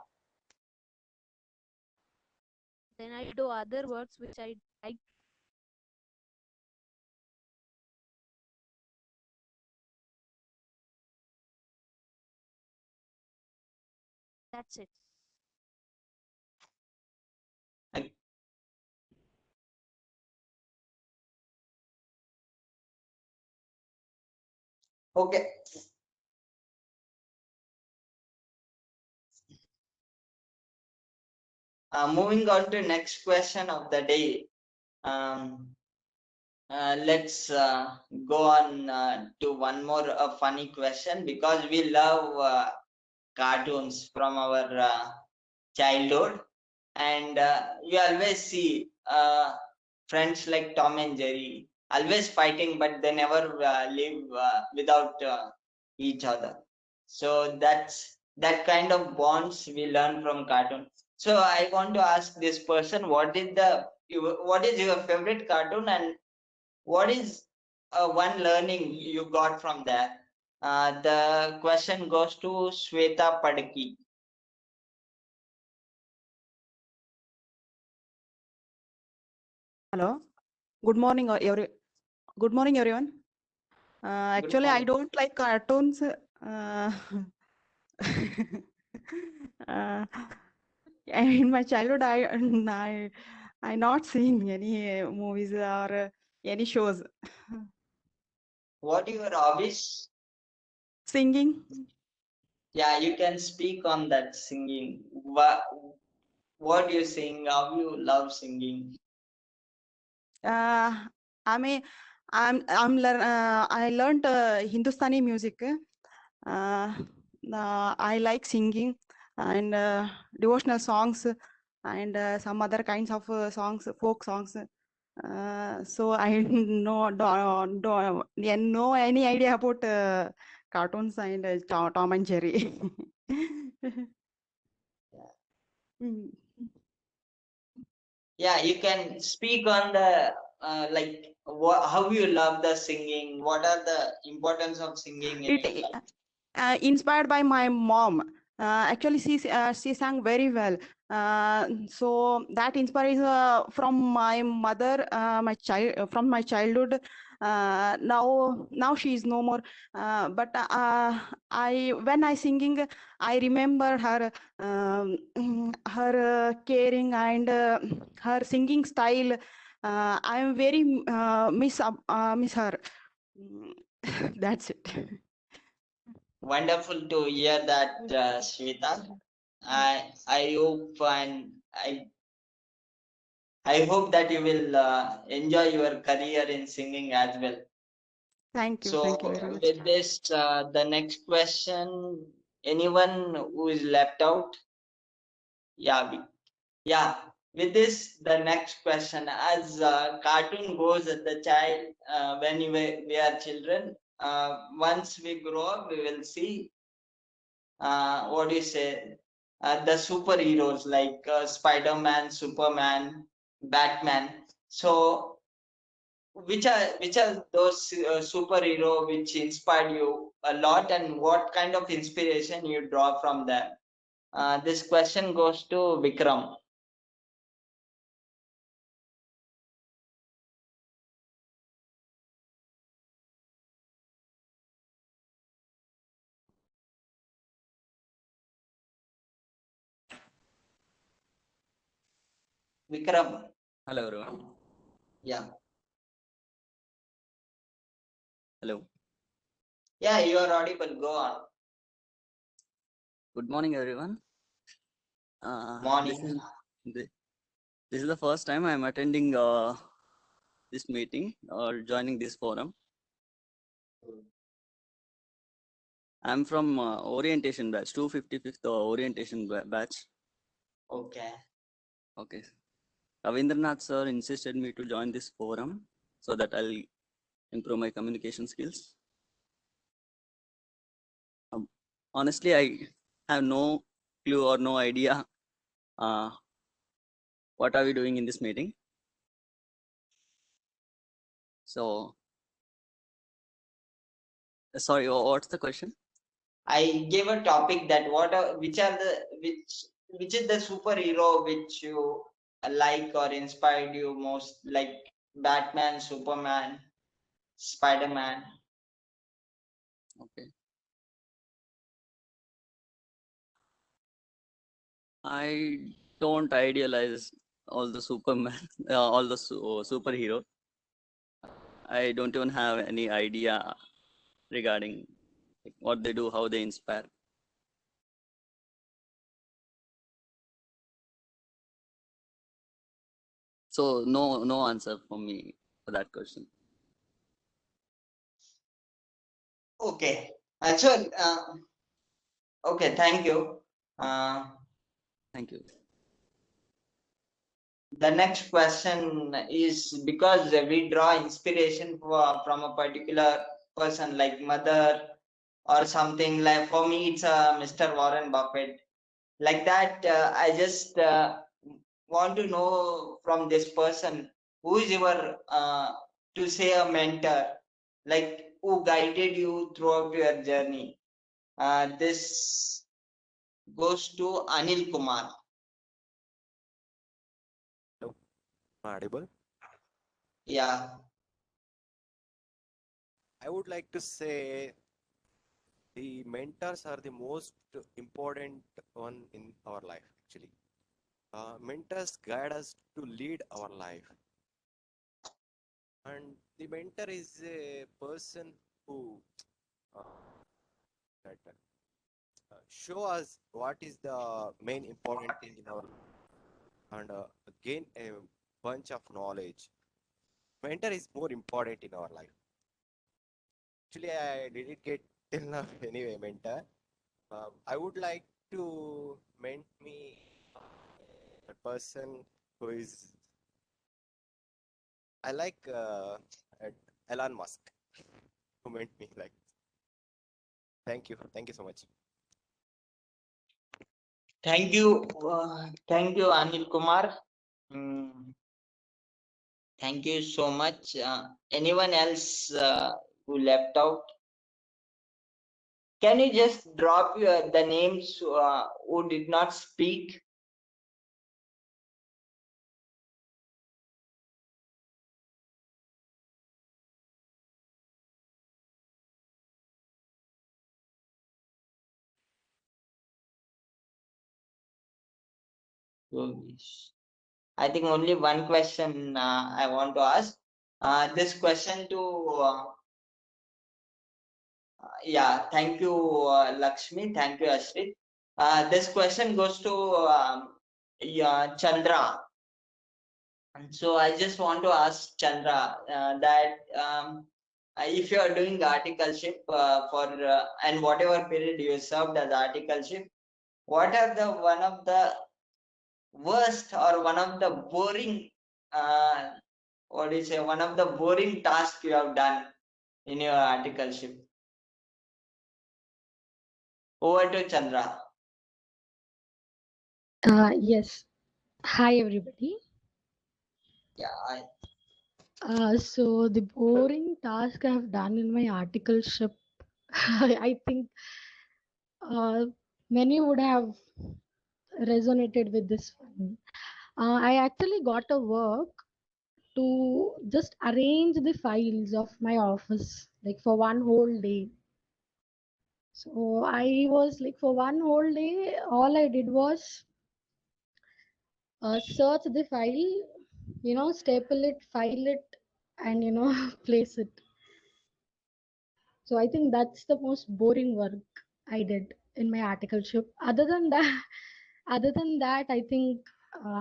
Then I do other works which I like. That's it. Okay. Moving on to next question of the day. Let's go on to one more funny question, because we love cartoons from our childhood, and we always see friends like Tom and Jerry always fighting, but they never live without each other. So that's that kind of bonds we learn from cartoon. So I want to ask this person: what is your favorite cartoon, and what is one learning you got from there? The question goes to Shweta Padki. Hello. Good morning, good morning, everyone. Actually, I don't like cartoons. In my childhood, I not seen any movies or any shows. What are your hobbies? Singing. Yeah, you can speak on that singing. What you sing? How you love singing? I mean, I learned Hindustani music. I like singing and devotional songs and some other kinds of songs, folk songs. So I don't know any idea about cartoons and Tom and Jerry. Yeah, you can speak on the like how you love the singing. What are the importance of singing in your life? Inspired by my mom. Actually, she sang very well. So that inspires from my mother, from my childhood. Now she is no more. But when I singing, I remember her caring and her singing style. I am very miss her. That's it. Wonderful to hear that, Shweta. I hope and I hope that you will enjoy your career in singing as well. Thank you. So Thank you very much. with this, the next question, anyone who is left out? Yeah. With this, the next question, as cartoon goes at the child, when we are children, once we grow up, we will see, what do you say, the superheroes like Spider-Man, Superman, Batman. So which are those superhero which inspired you a lot, and what kind of inspiration you draw from them? This question goes to Vikram. Vikram. Hello, everyone. Yeah. Hello. Yeah, you are audible. Go on. Good morning, everyone. Morning. This is the first time I'm attending this meeting or joining this forum. I'm from orientation batch, 255th orientation batch. Okay. Okay. Ravindranath sir insisted me to join this forum so that I'll improve my communication skills. Honestly, I have no clue or no idea what are we doing in this meeting. So, sorry, what's the question? I gave a topic that which is the superhero which you like or inspired you most, like Batman, Superman, Spider-Man. Okay. I don't idealize all the Superman, all the superhero. I don't even have any idea regarding what they do, how they inspire. So no answer for me for that question. Okay. Okay. Thank you. Thank you. The next question is, because we draw inspiration from a particular person like mother or something. Like for me, it's Mr. Warren Buffett. Like that, I just want to know from this person, who is your to say a mentor, like who guided you throughout your journey. This goes to Anil Kumar. Hello, audible? Yeah. I would like to say the mentors are the most important one in our life, actually. Mentors guide us to lead our life. And the mentor is a person who that show us what is the main important thing in our life and gain a bunch of knowledge. Mentor is more important in our life. Actually, I didn't get till now anyway, mentor. I would like to ment me a person who is, I like Elon Musk, who meant me like. Thank you so much. Thank you, Anil Kumar. Thank you so much. Anyone else who left out? Can you just drop the names who did not speak? Yogesh. I think only one question I want to ask. This question to yeah, thank you, Lakshmi. Thank you, Ashrit. This question goes to yeah, Chandra. And so I just want to ask Chandra that if you are doing articleship for and whatever period you served as articleship, what are the one of the worst or one of the boring what do you say, one of the boring tasks you have done in your articleship? Over to Chandra. Yes. Hi, everybody. Yeah. So the boring task I have done in my articleship, I think many would have resonated with this one. I actually got a work to just arrange the files of my office, like for one whole day. So I was like, for one whole day, all I did was search the file, staple it, file it, and place it. So I think that's the most boring work I did in my articleship. Other than that, I think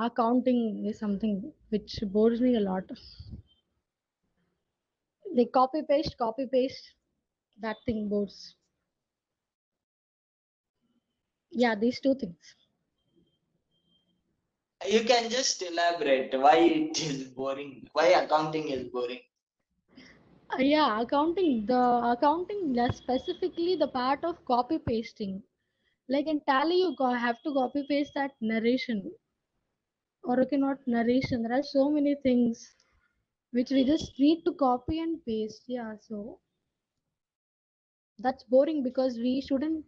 accounting is something which bores me a lot. Like copy paste, that thing bores. Yeah, these two things. You can just elaborate why it is boring, why accounting is boring. Yeah, accounting, specifically the part of copy pasting. Like in Tally, you have to copy paste that narration, or okay, not narration. There are so many things which we just need to copy and paste. Yeah, so that's boring because we shouldn't.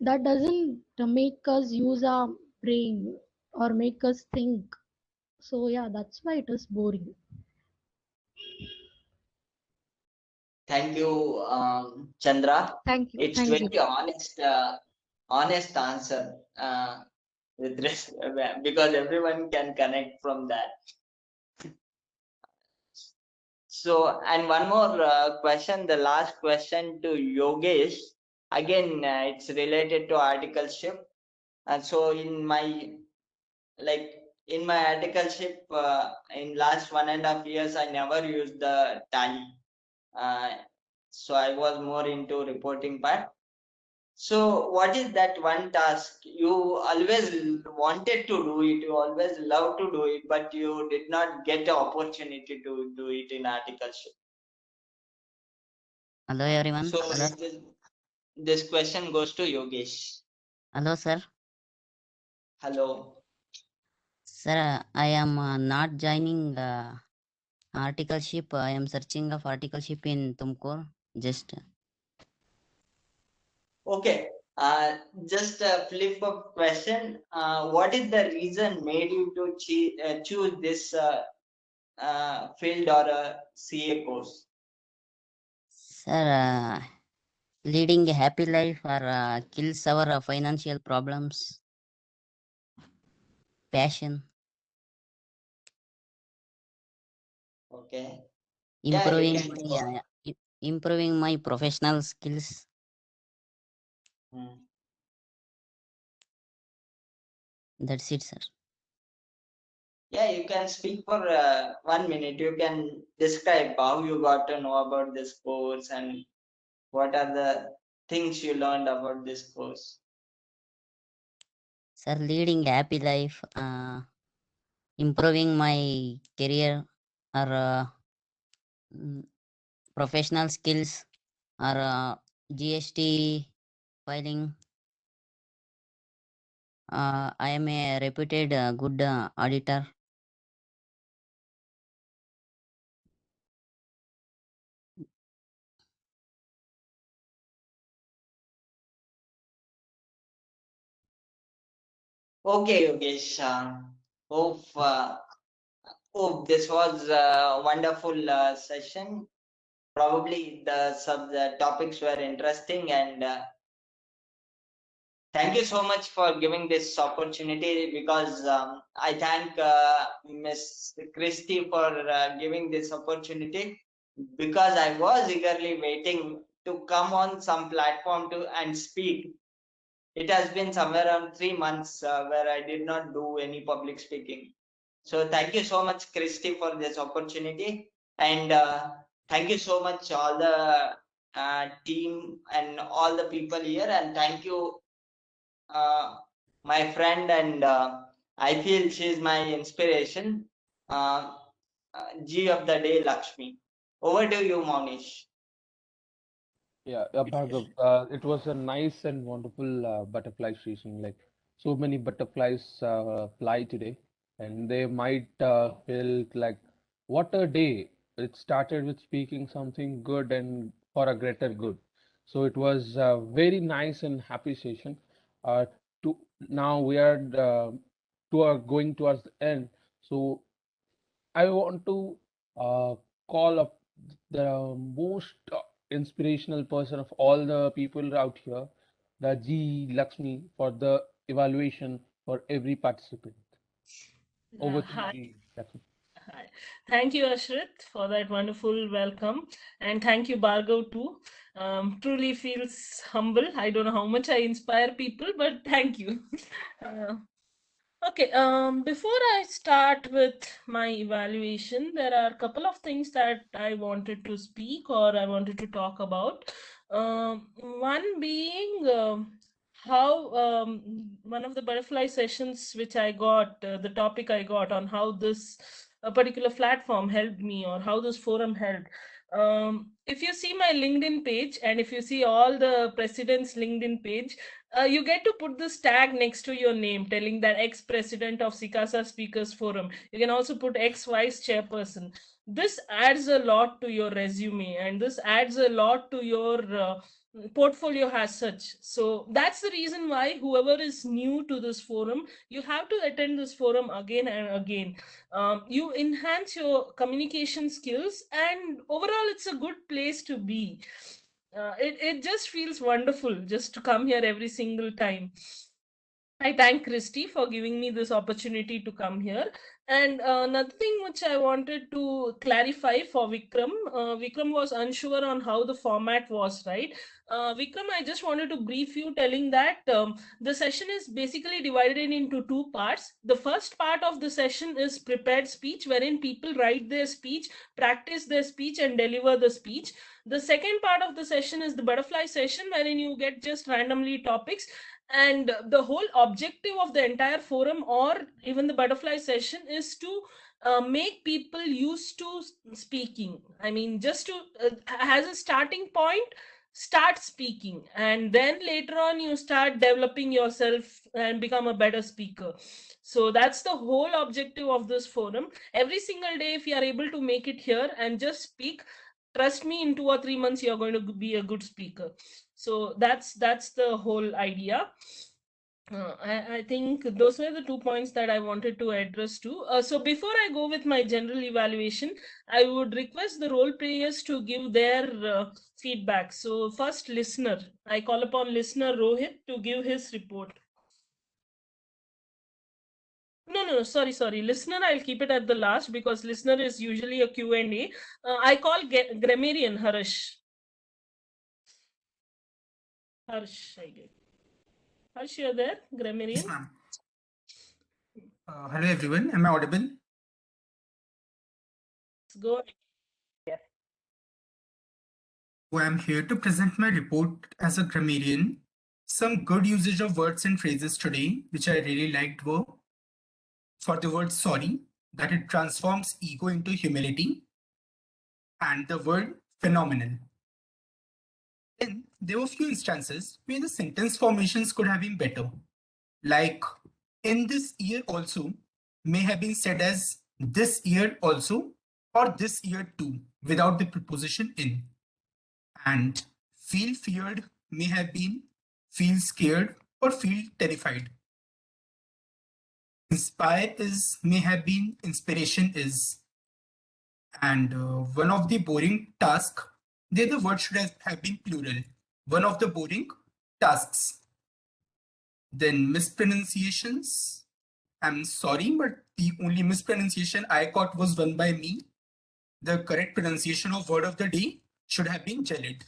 That doesn't make us use our brain or make us think. So yeah, that's why it is boring. Thank you, Chandra. Thank you. It's Thank very you. honest answer with because everyone can connect from that. So, and one more question, the last question to Yogesh. Again, it's related to articleship. And so, in my articleship, in last 1.5 years, I never used the Tally. So I was more into reporting part. So what is that one task you always wanted to do it, you always love to do it, but you did not get the opportunity to do it in articleship? Hello everyone. So Hello. this question goes to Yogesh. Hello sir. Hello. Sir, I am not joining articleship. I am searching of articleship in Tumkur. Just Okay. Just a flip of question. What is the reason made you to choose this field or a CA course? sir, leading a happy life or kills our financial problems. Passion. Okay. Improving Yeah, you can my improving my professional skills. That's it, sir. Yeah, you can speak for 1 minute. You can describe how you got to know about this course and what are the things you learned about this course. Sir, leading a happy life, improving my career or professional skills or GST filing. I am a reputed good auditor. Okay, Yogesh. Hope this was a wonderful session. Probably the topics were interesting and Thank you so much for giving this opportunity, because I thank Miss Christy for giving this opportunity, because I was eagerly waiting to come on some platform to and speak. It has been somewhere around 3 months where I did not do any public speaking. So thank you so much, Christy, for this opportunity, and thank you so much all the team and all the people here, and thank you my friend, and I feel she's my inspiration. G of the day, Lakshmi. Over to you, Monish. Yeah, Bhargav, it was a nice and wonderful butterfly season. Like so many butterflies fly today, and they might feel like what a day. It started with speaking something good and for a greater good. So it was a very nice and happy session. Uh, to now we are going towards the end. So I want to call up the most inspirational person of all the people out here, the G Lakshmi, for the evaluation for every participant. Over to you, Hi. G Lakshmi. Hi. Thank you, Ashrit, for that wonderful welcome. And thank you, Bhargav, too. Truly feels humble. I don't know how much I inspire people, but thank you. Uh, Okay, before I start with my evaluation, there are a couple of things that I wanted to speak or I wanted to talk about. One being how one of the butterfly sessions which I got, the topic I got on how this a particular platform helped me or how this forum helped. If you see my LinkedIn page and if you see all the president's LinkedIn page, you get to put this tag next to your name telling that ex-president of SICASA Speakers Forum. You can also put ex-vice chairperson. This adds a lot to your resume and this adds a lot to your portfolio as such. So that's the reason why whoever is new to this forum, you have to attend this forum again and again. You enhance your communication skills and overall it's a good place to be. It just feels wonderful just to come here every single time. I thank Christy for giving me this opportunity to come here. And another thing which I wanted to clarify for Vikram, Vikram was unsure on how the format was, right? Vikram, I just wanted to brief you telling that the session is basically divided into two parts. The first part of the session is prepared speech, wherein people write their speech, practice their speech, and deliver the speech. The second part of the session is the butterfly session, wherein you get just randomly topics, and the whole objective of the entire forum or even the butterfly session is to make people used to speaking. I mean, just to as a starting point, start speaking, and then later on you start developing yourself and become a better speaker. So that's the whole objective of this forum. Every single day, if you are able to make it here and just speak, trust me, in 2 or 3 months you're going to be a good speaker. So that's the whole idea. I think those were the 2 points that I wanted to address to. So before I go with my general evaluation, I would request the role players to give their feedback. So first, listener. I call upon listener Rohit to give his report. No, sorry. Listener, I'll keep it at the last because listener is usually a Q&A. I call grammarian Harsh. Harsh, I guess. Harsh, you're there? Grammarian? Yes, ma'am. Hello, everyone. Am I audible? Let's go. So I'm here to present my report as a grammarian. Some good usage of words and phrases today, which I really liked, were for the word sorry, that it transforms ego into humility, and the word phenomenal. Then there were a few instances where the sentence formations could have been better, like in this year also may have been said as this year also or this year too without the preposition in. And feel feared may have been feel scared or feel terrified. Inspire is may have been inspiration is. And one of the boring tasks, there the word should have been plural. One of the boring tasks. Then mispronunciations. I'm sorry, but the only mispronunciation I caught was done by me. The correct pronunciation of word of the day should have been gelid.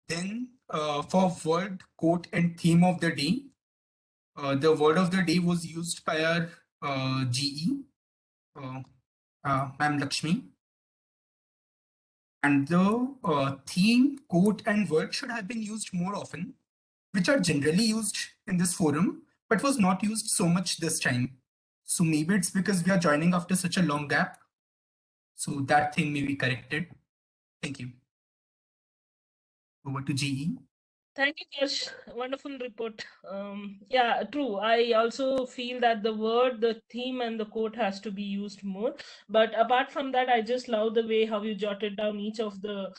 Then for word, quote, and theme of the day, the word of the day was used by our GE, Ma'am Lakshmi. And the theme, quote, and word should have been used more often, which are generally used in this forum, but was not used so much this time. So maybe it's because we are joining after such a long gap. So that thing may be corrected. Thank you. Over to GE. Thank you, Kash. Wonderful report. Yeah, true. I also feel that the word, the theme, and the quote has to be used more. But apart from that, I just love the way how you jotted down each of the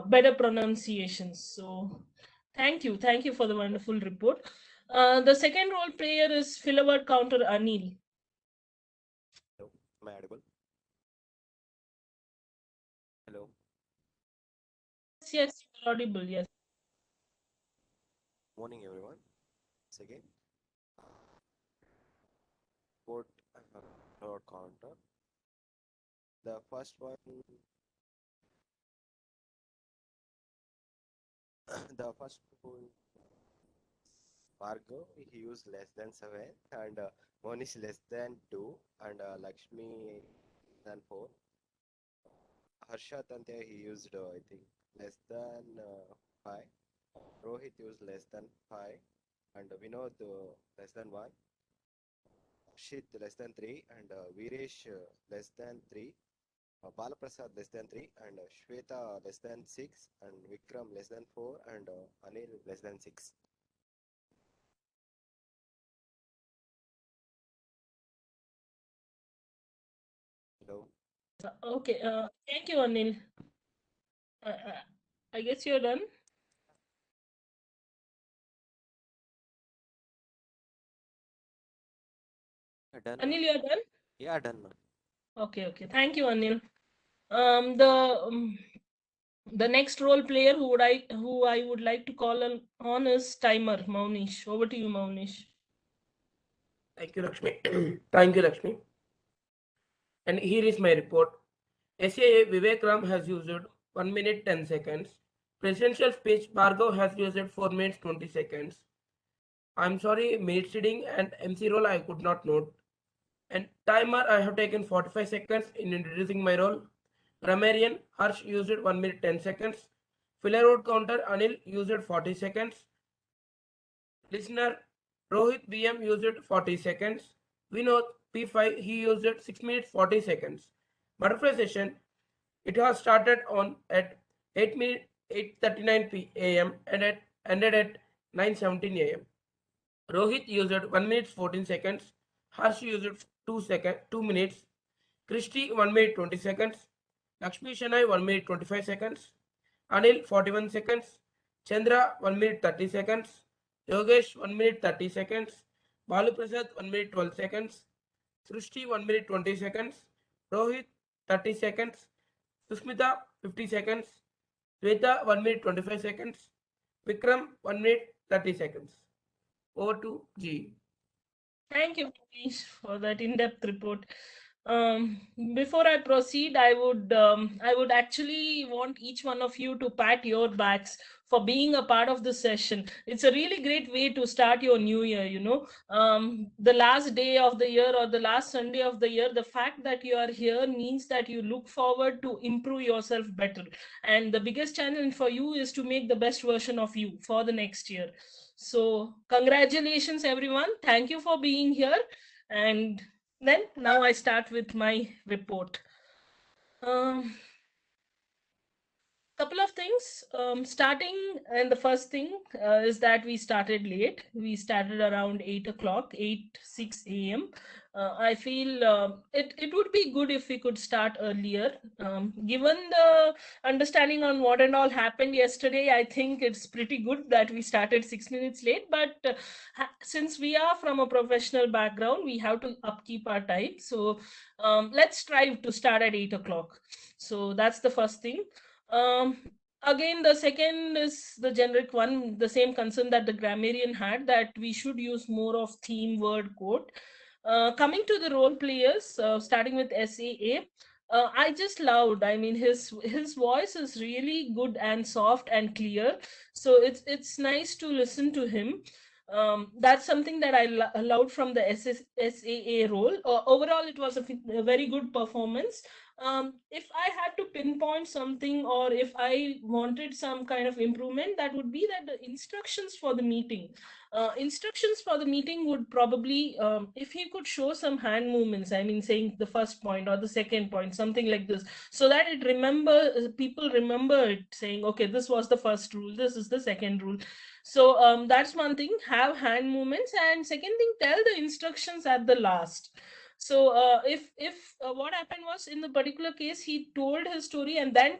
better pronunciations. So thank you. Thank you for the wonderful report. The second role player is Filaward Counter Anil. Hello, am I audible? Hello. Yes, you're audible. Yes. Morning, everyone. Once again, quote or counter. The first one, the first one, Bhargav, he used less than 7, and Monish less than 2, and Lakshmi less than 4. Harsha Tantya, he used, I think, less than 5. Rohit used less than 5, and Vinod less than 1. Shit less than 3, and Viresh less than 3. Balaprasad less than 3, and Shweta less than 6, and Vikram less than 4, and Anil less than 6. Hello. Okay. Thank you, Anil. I guess you're done. Done. Anil, you're done? Yeah, done. Okay, okay. Thank you, Anil. The next role player who I would like to call on is Timer Maunish. Over to you, Maunish. Thank you, Lakshmi. Thank you, Lakshmi. And here is my report. SAA Vivek Ram has used 1 minute 10 seconds. Presidential speech Bhargav has used 4 minutes 20 seconds. I'm sorry, minute reading and MC role I could not note. And timer I have taken 45 seconds in introducing my role. Grammarian Harsh used 1 minute 10 seconds. Filler word counter Anil used 40 seconds. Listener Rohit BM used 40 seconds. Vinod P5 he used 6 minutes 40 seconds. Butterfly session it has started on at 8:39 a.m. and ended at 9:17 a.m. Rohit used 1 minute 14 seconds. Harsh used 2 minutes. Christy 1 minute 20 seconds. Lakshmi Shanai 1 minute 25 seconds. Anil 41 seconds. Chandra 1 minute 30 seconds. Yogesh 1 minute 30 seconds. Balu Prasad 1 minute 12 seconds. Srishti 1 minute 20 seconds. Rohit 30 seconds. Susmita 50 seconds. Sweta 1 minute 25 seconds. Vikram 1 minute 30 seconds. Over to G. Thank you, Manish, for that in-depth report. Before I proceed, I would actually want each one of you to pat your backs for being a part of the session. It's a really great way to start your new year. The last day of the year or the last Sunday of the year, the fact that you are here means that you look forward to improve yourself better. And the biggest challenge for you is to make the best version of you for the next year. So congratulations, everyone. Thank you for being here. And then now I start with my report. Couple of things. Starting, and the first thing is that we started late. We started around 8 o'clock, 6 a.m. I feel it would be good if we could start earlier. Given the understanding on what and all happened yesterday, I think it's pretty good that we started 6 minutes late. But since we are from a professional background, we have to upkeep our time. So let's strive to start at 8 o'clock. So that's the first thing. again, the second is the generic one, the same concern that the grammarian had, that we should use more of theme word quote. Coming to the role players, starting with SAA, I just loved. I mean, his voice is really good and soft and clear, so it's nice to listen to him. That's something that I allowed from the SAA role. Overall, it was a very good performance. If I had to pinpoint something, or if I wanted some kind of improvement, that would be that the instructions for the meeting. Instructions for the meeting would probably, if he could show some hand movements, I mean, saying the first point or the second point, something like this, so that people remember it, saying, okay, this was the first rule, this is the second rule. So that's one thing, have hand movements. And second thing, tell the instructions at the last. So if what happened was, in the particular case, he told his story and then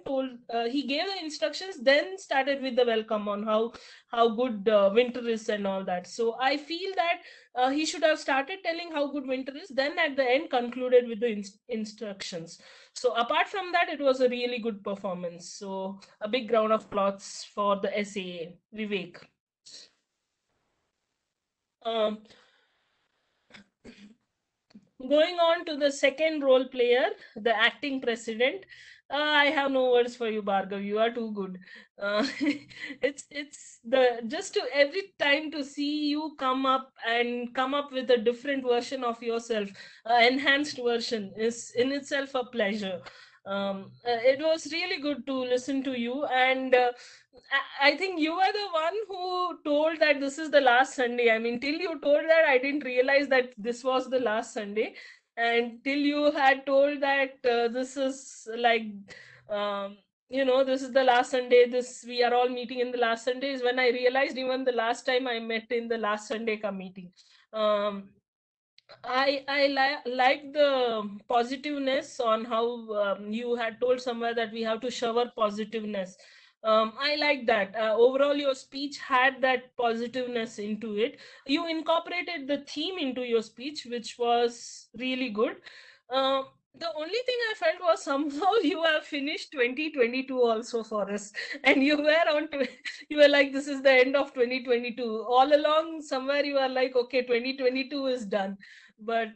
he gave the instructions, then started with the welcome on how good winter is and all that. So I feel that he should have started telling how good winter is, then at the end concluded with the instructions. So apart from that, it was a really good performance. So a big round of applause for the SAA, Vivek. Going on to the second role player, the acting president. I have no words for you, Bhargav. You are too good. It's the just to every time to see you come up with a different version of yourself, enhanced version, is in itself a pleasure. It was really good to listen to you, and I think you are the one who told that this is the last Sunday. I mean, till you told that, I didn't realize that this was the last Sunday. And till you had told that this is like, this is the last Sunday, we are all meeting in the last Sunday, is when I realized even the last time I met in the last Sunday meeting. I like the positiveness on how you had told somewhere that we have to shower positiveness. I like that. Overall, your speech had that positiveness into it. You incorporated the theme into your speech, which was really good. The only thing I felt was somehow you have finished 2022 also for us, and you were you were like, this is the end of 2022. All along, somewhere you are like, okay, 2022 is done. But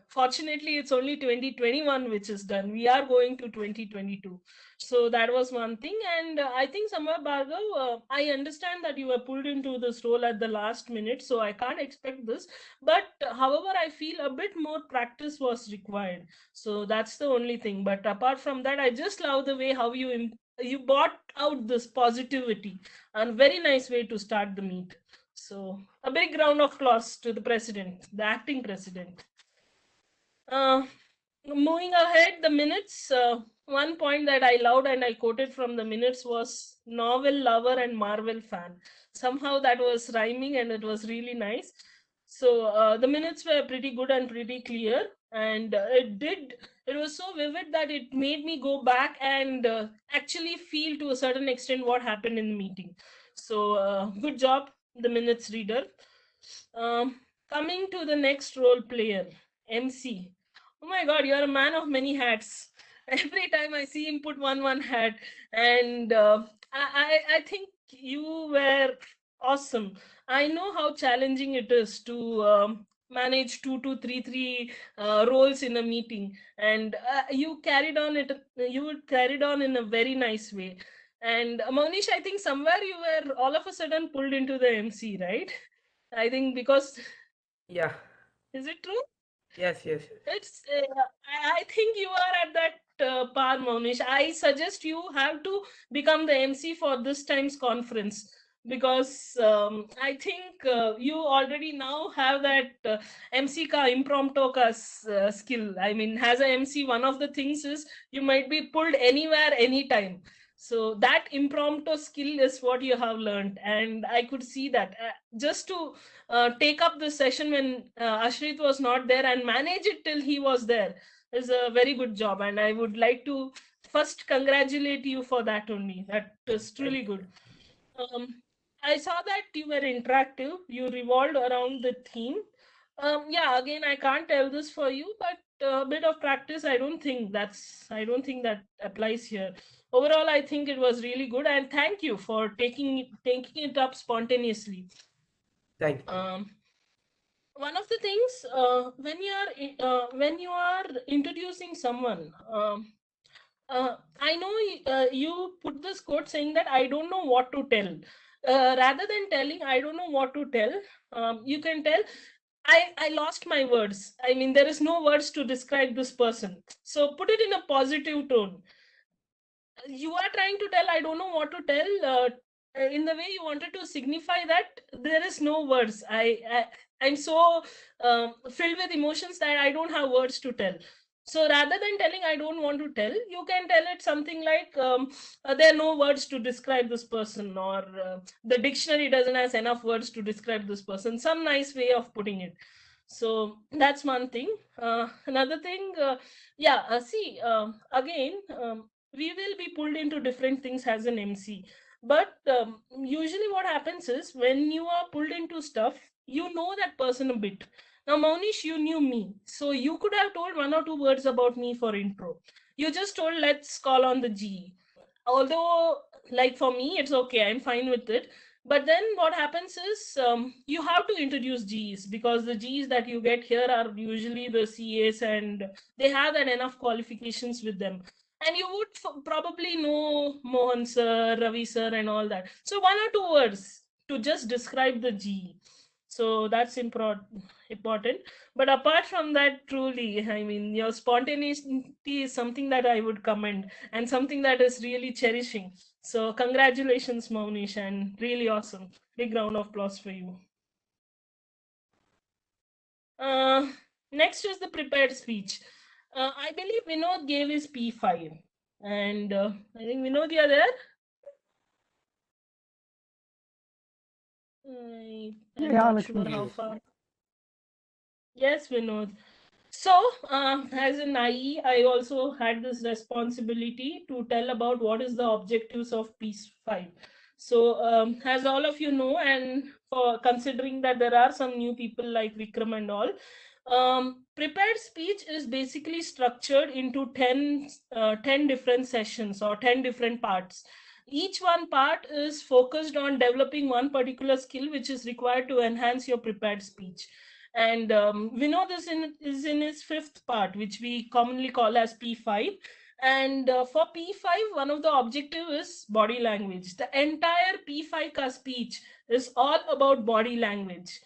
fortunately, it's only 2021 which is done. We are going to 2022. So that was one thing. And I think somewhere, Bhargav, I understand that you were pulled into this role at the last minute, so I can't expect this. But however, I feel a bit more practice was required. So that's the only thing. But apart from that, I just love the way how you brought out this positivity, and very nice way to start the meet. So a big round of applause to the president, the acting president. Moving ahead, the minutes. One point that I loved and I quoted from the minutes was novel lover and Marvel fan. Somehow that was rhyming and it was really nice. So the minutes were pretty good and pretty clear, and it was so vivid that it made me go back and actually feel to a certain extent what happened in the meeting. So good job, the minutes reader. Coming to the next role player, MC. Oh my God, you're a man of many hats. Every time I see him put one hat, and I think you were awesome. I know how challenging it is to manage 2 to 3 roles in a meeting, and you carried on in a very nice way. And Monish, I think somewhere you were all of a sudden pulled into the MC, right? I think because, Yeah. is it true? Yes. It's I think you are at that par, Monish. I suggest you have to become the MC for this time's conference, because I think you already now have that MC ka impromptu ka skill. I mean, as a MC, one of the things is you might be pulled anywhere, anytime. So that impromptu skill is what you have learned, and I could see that. Just to take up the session when Ashrit was not there and manage it till he was there is a very good job, and I would like to first congratulate you for that only. That is truly good. I saw that you were interactive. You revolved around the theme. Yeah, again, I can't tell this for you, but a bit of practice, I don't think that applies here. overall, I think it was really good, and thank you for taking it up spontaneously. Thank you. One of the things when you are introducing someone, I know you put this quote saying that I don't know what to tell. Rather than telling I don't know what to tell, you can tell I lost my words. I mean, there is no words to describe this person. So put it in a positive tone. You are trying to tell I don't know what to tell, in the way you wanted to signify that there is no words. I'm so filled with emotions that I don't have words to tell. So rather than telling I don't want to tell, you can tell it something like there are no words to describe this person, or the dictionary doesn't have enough words to describe this person. Some nice way of putting it. So that's one thing. Another thing, see, again, we will be pulled into different things as an MC. But usually what happens is when you are pulled into stuff, you know that person a bit. Now, Monish, you knew me. So you could have told 1 or 2 words about me for intro. You just told, let's call on the G. Although, like for me, it's okay. I'm fine with it. But then what happens is you have to introduce Gs, because the Gs that you get here are usually the CAs, and they have that enough qualifications with them. And you would probably know Mohan sir, Ravi sir, and all that. So 1 or 2 words to just describe the G. So that's important. But apart from that, truly, I mean, your spontaneity is something that I would commend, and something that is really cherishing. So congratulations, Monish, and really awesome. Big round of applause for you. Next is the prepared speech. I believe Vinod gave his P5, and I think Vinod, you are there? I'm Yeah, not Lakshmi. sure how far. Yes, Vinod. So, as an IE, I also had this responsibility to tell about what is the objectives of Peace 5. So, as all of you know, and for considering that there are some new people like Vikram and all, prepared speech is basically structured into 10 different sessions or 10 different parts. Each one part is focused on developing one particular skill which is required to enhance your prepared speech. And Vinod is in his 5th part, which we commonly call as P5. And for P5, one of the objective is body language. The entire P5 speech is all about body language.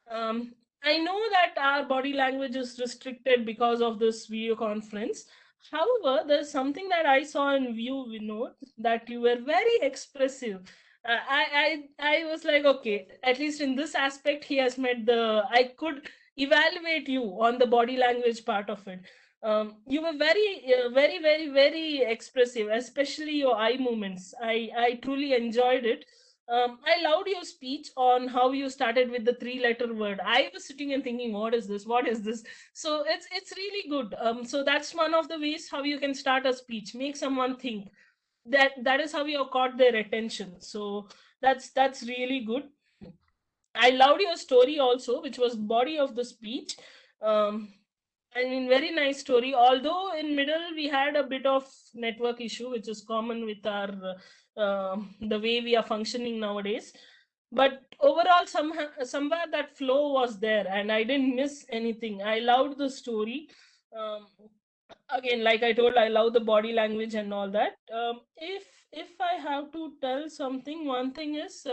I know that our body language is restricted because of this video conference. However, there's something that I saw in view, Vinod, that you were very expressive. I was like, okay, at least in this aspect, he has met I could evaluate you on the body language part of it. You were very expressive, especially your eye movements. I truly enjoyed it. I loved your speech on how you started with the 3-letter word. I was sitting and thinking, what is this? What is this? So it's really good. So that's one of the ways how you can start a speech, make someone think. That is how you have caught their attention. So that's really good. I loved your story also, which was body of the speech. I mean, very nice story. Although in middle we had a bit of network issue, which is common with our the way we are functioning nowadays. But overall, somewhere that flow was there, and I didn't miss anything. I loved the story. Um, Again, like I told, I love the body language and all that. If I have to tell something, one thing is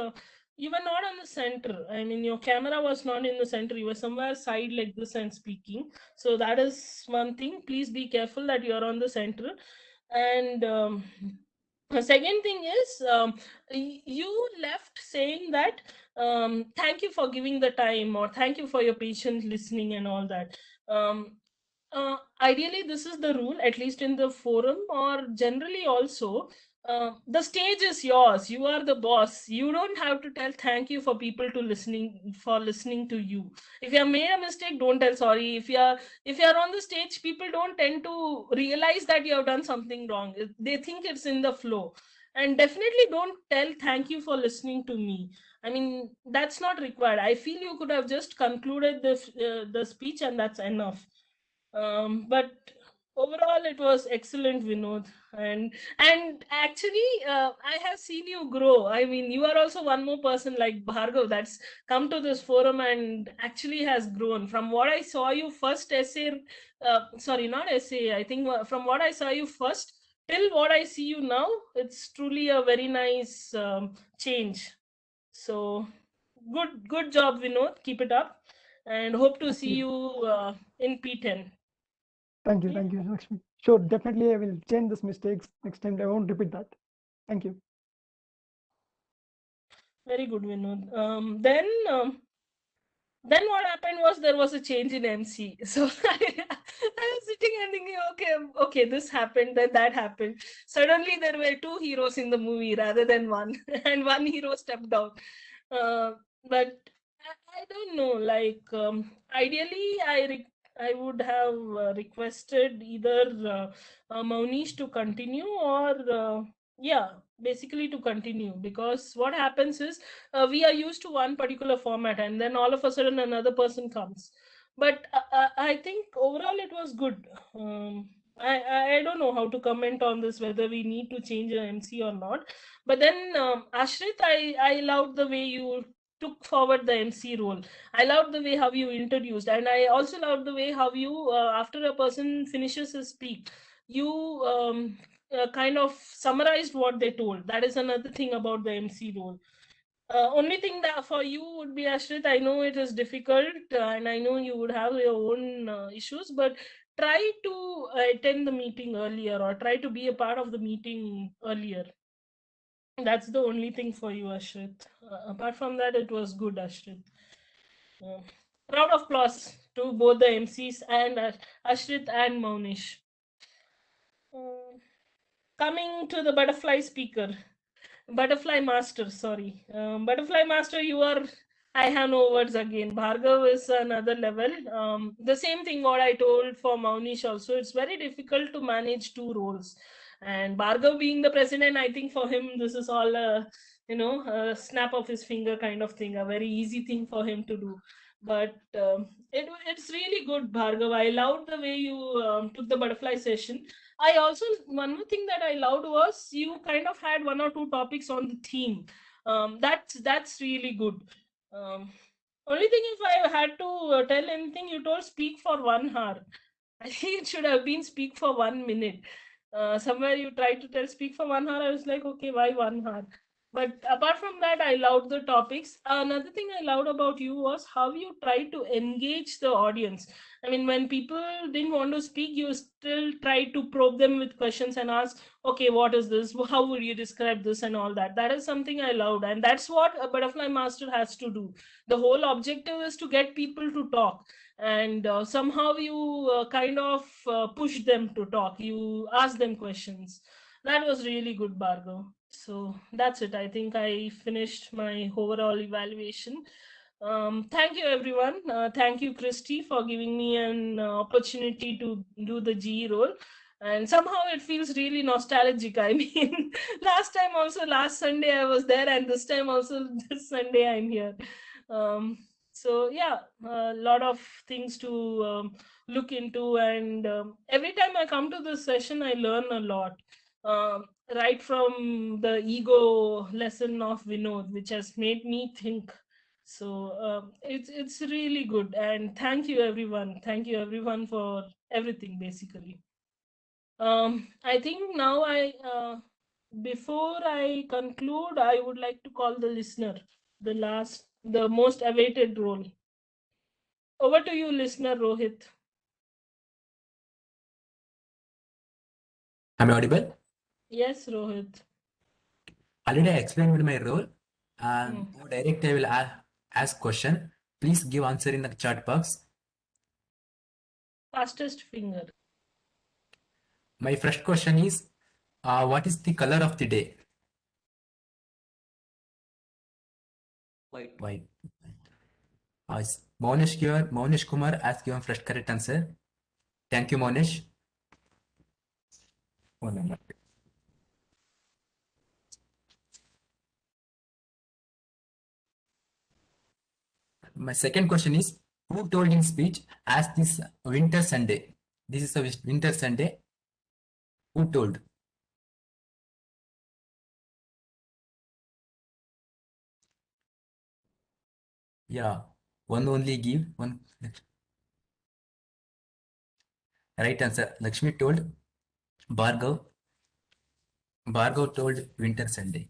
you were not on the center. I mean, your camera was not in the center. You were somewhere side like this and speaking. So that is one thing. Please be careful that you are on the center. And the second thing is you left saying that thank you for giving the time, or thank you for your patient listening and all that. Ideally, this is the rule, at least in the forum, or generally also. The stage is yours. You are the boss. You don't have to tell thank you for people to listening to you. If you have made a mistake, don't tell sorry. If you are on the stage, people don't tend to realize that you have done something wrong. They think it's in the flow. And definitely don't tell thank you for listening to me. I mean, that's not required. I feel you could have just concluded the speech, and that's enough. But Overall, it was excellent, Vinod, and actually, I have seen you grow. I mean, you are also one more person like Bhargav that's come to this forum and actually has grown. From what I saw you first essay, sorry, not essay. I think from what I saw you first till what I see you now, it's truly a very nice change. So, good job, Vinod. Keep it up, and hope to Thank see you. you in P10. Thank you, Lakshmi. Sure, definitely I will change these mistakes next time. I won't repeat that. Thank you. Very good, Vinod. Then what happened was there was a change in MC. So I was sitting and thinking, okay, this happened, then that happened. Suddenly there were two heroes in the movie rather than one, and one hero stepped down. But I don't know. Like ideally, I would have requested either Maunish to continue or yeah, basically to continue, because what happens is we are used to one particular format and then all of a sudden another person comes. But I think overall it was good. I don't know how to comment on this, whether we need to change an MC or not. But then Ashrit, I loved the way you took forward the MC role. I loved the way how you introduced, and I also loved the way how you, after a person finishes his speak, you kind of summarized what they told. That is another thing about the MC role. Only thing that for you would be, Ashrit, I know it is difficult and I know you would have your own issues, but try to attend the meeting earlier or try to be a part of the meeting earlier. That's the only thing for you, Ashrit. Apart from that, it was good, Ashrit. Round of applause to both the MCs and Ashrit and Maunish. Coming to the butterfly master, sorry. Butterfly master, I have no words again. Bhargav is another level. The same thing what I told for Maunish also. It's very difficult to manage two roles. And Bhargav being the president, I think for him, this is all a snap of his finger kind of thing, a very easy thing for him to do. But it's really good, Bhargav. I loved the way you took the butterfly session. I also, one more thing that I loved was you kind of had one or two topics on the theme. That's really good. Only thing, if I had to tell anything, you told speak for 1 hour. I think it should have been speak for 1 minute. Somewhere you tried to tell speak for 1 hour. I was like, okay, why 1 hour? But apart from that, I loved the topics. Another thing I loved about you was how you tried to engage the audience. I mean, when people didn't want to speak, you still tried to probe them with questions and ask, okay, what is this? How would you describe this and all that? That is something I loved. And that's what a butterfly master has to do. The whole objective is to get people to talk. And somehow you kind of push them to talk. You ask them questions. That was really good, Bhargav. So that's it. I think I finished my overall evaluation. Thank you, everyone. Thank you, Christy, for giving me an opportunity to do the GE role. And somehow it feels really nostalgic. I mean, last time also, last Sunday I was there, and this time also, this Sunday I'm here. So yeah, a lot of things to look into, and every time I come to this session, I learn a lot. Right from the ego lesson of Vinod, which has made me think. So it's really good, and thank you everyone. Thank you everyone for everything, basically. I think now before I conclude, I would like to call the listener, the most awaited role. Over to you, listener Rohit. Am I audible? Yes, Rohit. Already I explained my role. Now direct I will ask question. Please give answer in the chat box. Fastest finger. My first question is, what is the color of the day? White. White. Monish Kumar has given first correct answer. Thank you, Monish. My second question is, who told in speech as this winter Sunday? This is a winter Sunday. Who told? Yeah, one only give one. Right answer. Lakshmi told. Bhargav. Bhargav told winter Sunday.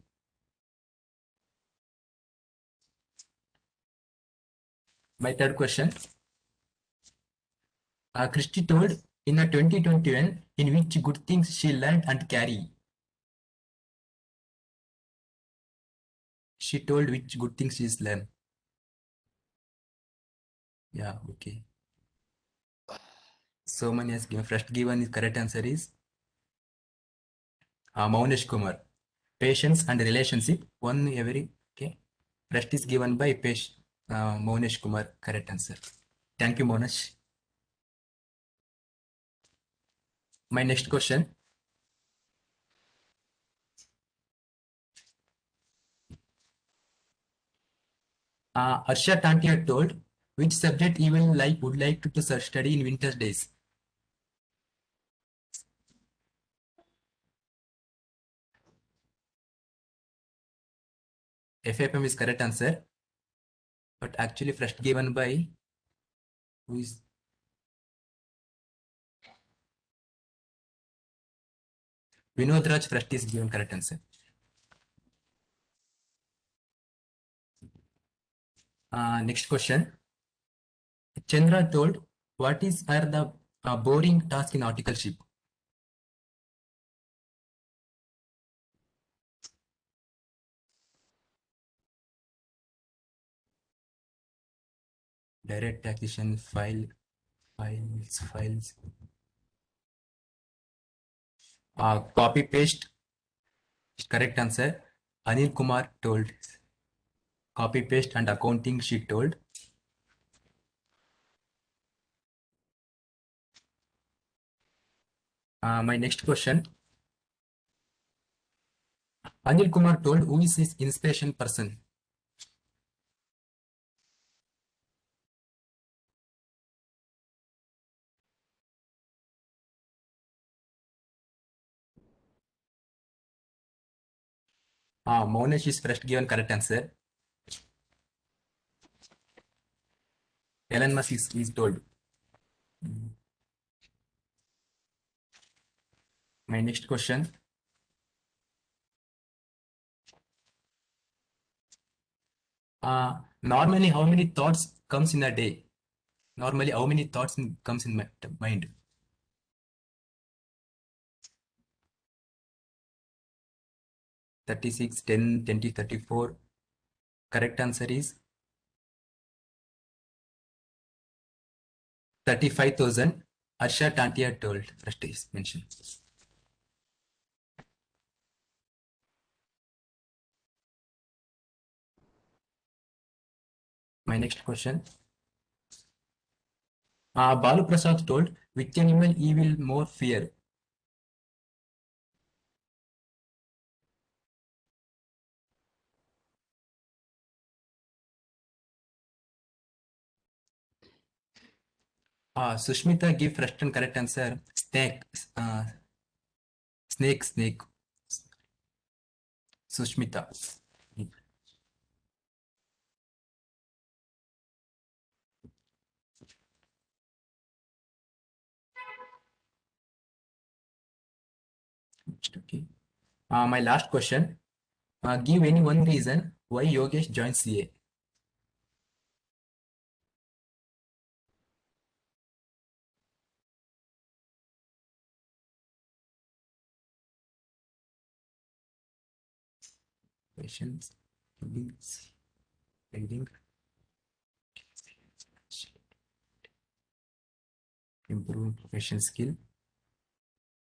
My third question. Christy told in a 2021 in which good things she learned and carry. She told which good things she's learned. Yeah, okay. So many has given. First given is correct answer is Maunesh Kumar. Patience and relationship. One every okay. Rest is given by Maunesh Kumar. Correct answer. Thank you, Maunesh. My next question. Arsha Tantia told which subject you would like to study in winter days. FFM is correct answer, but actually first given by who is Vinod Raj. First is given correct answer. Next question. Chandra told what are the boring task in articleship? Direct taxation, files. Copy paste is correct answer. Anil Kumar told copy paste and accounting she told. My next question. Anil Kumar told who is his inspiration person? Monesh is first given correct answer. Elon Musk is told. My next question. Normally how many thoughts comes in a day? Normally how many thoughts comes in my mind? 36, 10, 20, 34. Correct answer is 35,000. Arsha Tantia told first is mentioned. My next question. Balu Prasad told which animal he will more fear? Sushmita give first and correct answer. Snake. Snake. Sushmita. Okay. My last question. Give any one reason why Yogesh joined CA. Patience, reading, improve professional skill.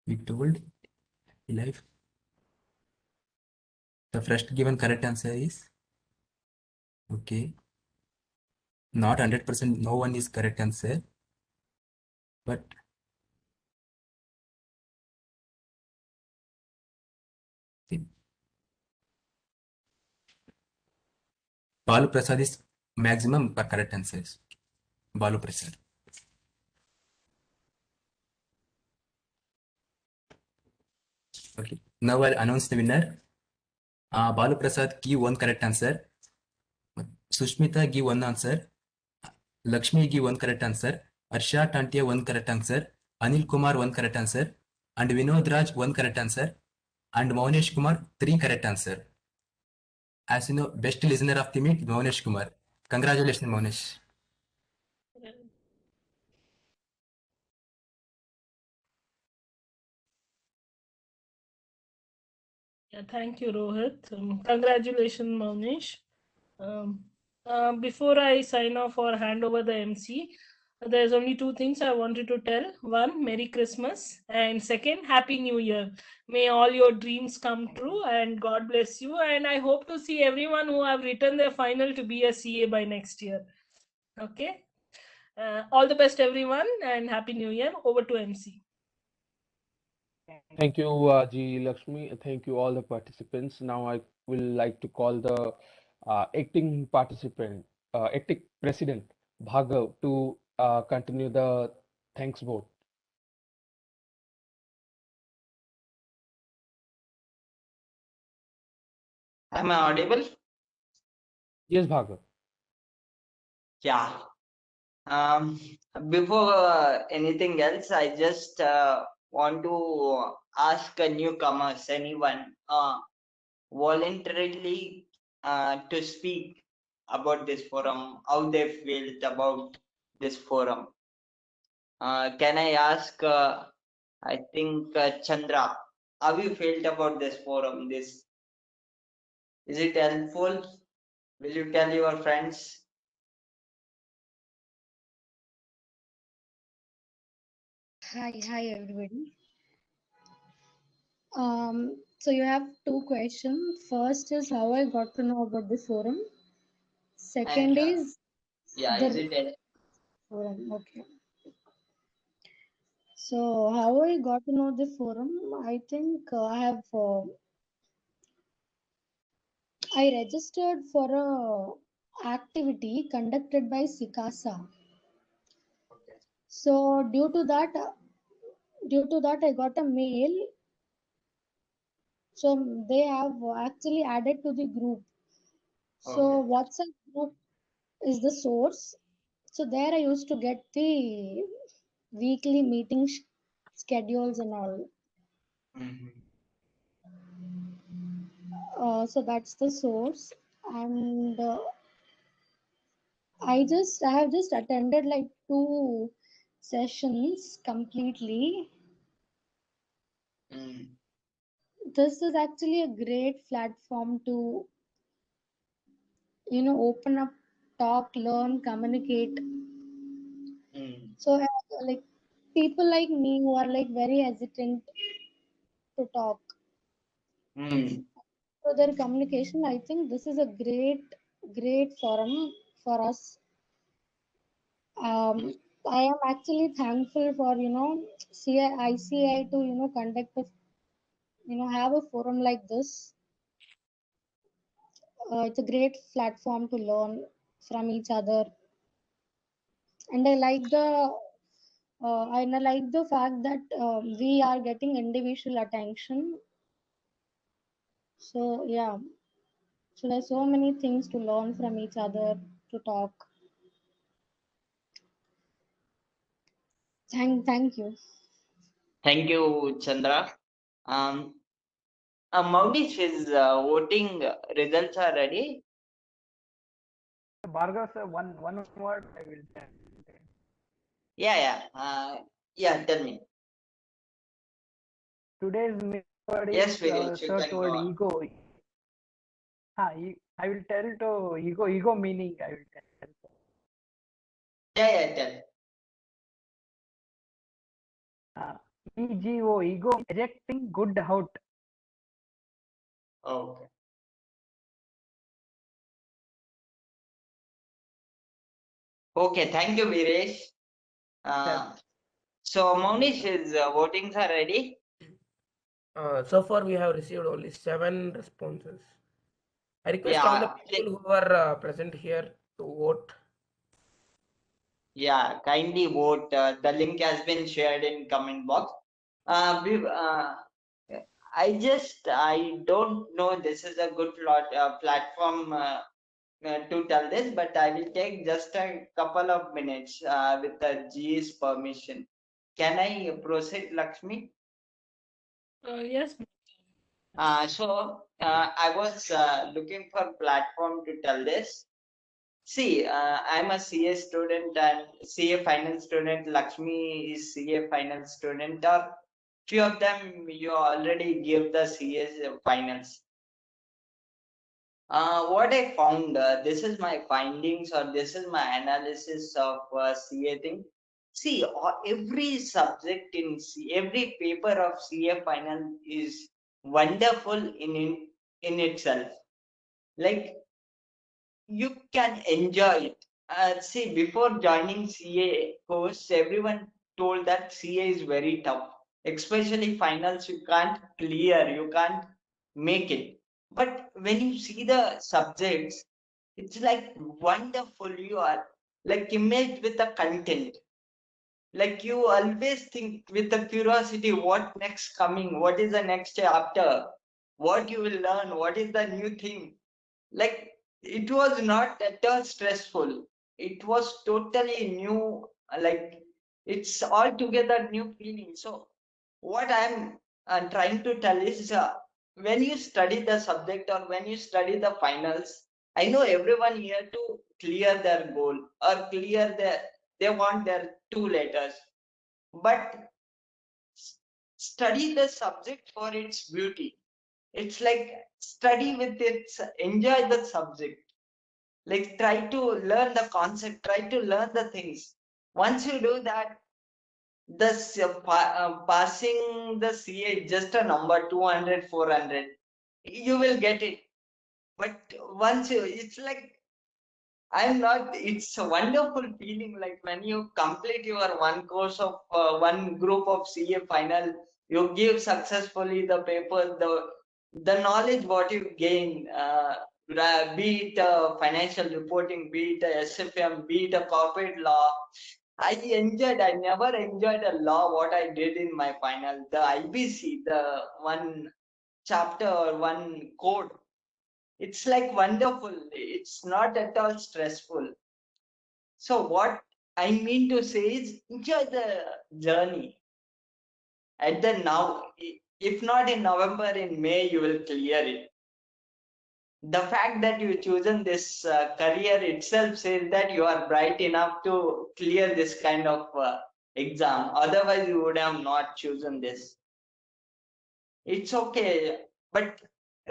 We told life. The first given correct answer is okay. Not 100%. No one is correct answer, but Balu Prasad is maximum correct answers. Balu Prasad. Okay. Now I'll announce the winner. Balu Prasad give one correct answer. Sushmita give one answer. Lakshmi give one correct answer. Arsha Tantia one correct answer. Anil Kumar one correct answer. And Vinod Raj one correct answer. And Maunesh Kumar 3 correct answer. As you know, best listener of the meet, Maunesh Kumar. Congratulations, Maunesh. Yeah, thank you, Rohit. Congratulations, Maunesh. Before I sign off or hand over the MC, there's only two things I wanted to tell. One, Merry Christmas. And second, Happy New Year. May all your dreams come true and God bless you. And I hope to see everyone who have written their final to be a CA by next year. Okay. All the best, everyone, and Happy New Year. Over to MC. Thank you, G. Lakshmi. Thank you, all the participants. Now I will like to call the acting participant, acting president, Bhargav, to continue the thanks vote. Am I audible? Yes, Bhargav. Yeah. Before anything else, I just want to ask newcomers, anyone voluntarily to speak about this forum, how they felt about this forum. Can I ask, I think, Chandra, how you felt about this forum? Is it helpful? Will you tell your friends? Hi everybody. So you have two questions. First is how I got to know about the forum. Second And is yeah, the is it forum. Okay. So how I got to know the forum? I think I registered for a activity conducted by SICASA. So due to that I got a mail. So they have actually added to the group. So WhatsApp group is the source. So there I used to get the weekly meeting schedules and all. So that's the source, and I have just attended like 2 sessions completely. This is actually a great platform to open up, talk, learn, communicate. So like people like me who are like very hesitant to talk. So their communication, I think this is a great forum for us. I am actually thankful for ICI to conduct a have a forum like this. It's a great platform to learn from each other, and I like the fact that we are getting individual attention. So yeah, so there's so many things to learn from each other, to talk. Thank you. Thank you, Chandra. Maudish, his voting results are ready. Bhargav sir, one word I will tell. Yeah, tell me. Today's word Yes, is Viresh, you sir can told go on. ego. I will tell to ego meaning. I will tell. Yeah, tell. Ego, rejecting good out. Okay. Okay, thank you, Viresh. So, Monish, his votings are ready. So far, we have received only 7 responses. I request all the people who are present here to vote. Yeah, kindly vote. The link has been shared in comment box. I don't know this is a good platform to tell this, but I will take just a couple of minutes with the G's permission. Can I proceed, Lakshmi? Yes. I was looking for platform to tell this. See, I'm a CA student and CA final student. Lakshmi is CA final student. Or few of them you already give the CA finals. What I found, this is my findings or this is my analysis of CA thing. See, every subject in every paper of CA final is wonderful in itself. Like you can enjoy it. See, before joining CA course, everyone told that CA is very tough, especially finals. You can't clear, you can't make it. But when you see the subjects, it's like wonderful. You are like immersed with the content. Like you always think with the curiosity, what next coming? What is the next chapter? What you will learn? What is the new thing? Like it was not at all stressful. It was totally new. Like it's altogether new feeling. So what I'm trying to tell is when you study the subject or when you study the finals, I know everyone here to clear their goal or clear their, they want their 2 letters, but study the subject for its beauty. It's like study with its, enjoy the subject. Like try to learn the concept, try to learn the things. Once you do that, passing the CA is just a number 200, 400. You will get it. But once you, it's like I'm not, it's a wonderful feeling like when you complete your one course of one group of CA final, you give successfully the paper, the knowledge what you gain, be it financial reporting, be it SFM, be it a corporate law. I never enjoyed a law what I did in my final. The IBC, the one chapter or one code, it's like wonderful. It's not at all stressful. So what I mean to say is enjoy the journey. At the now, if not in November, in May, you will clear it. The fact that you chosen this career itself says that you are bright enough to clear this kind of exam. Otherwise, you would have not chosen this. It's okay, but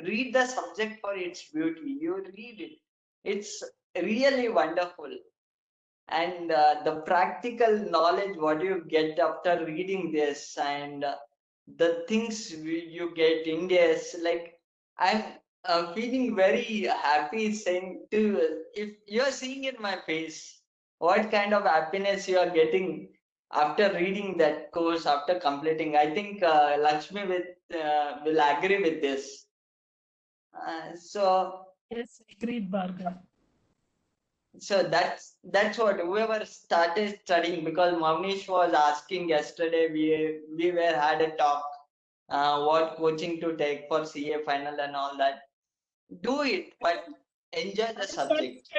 read the subject for its beauty. You read it. It's really wonderful. And the practical knowledge what you get after reading this and the things you get in this, like I'm feeling very happy saying to, if you're seeing in my face what kind of happiness you are getting after reading that course, after completing. I think Lakshmi will agree with this. Yes, agreed, Bhargav. So that's what whoever started studying, because Mavnish was asking yesterday, we were had a talk what coaching to take for CA final and all that. Do it, but enjoy the subject.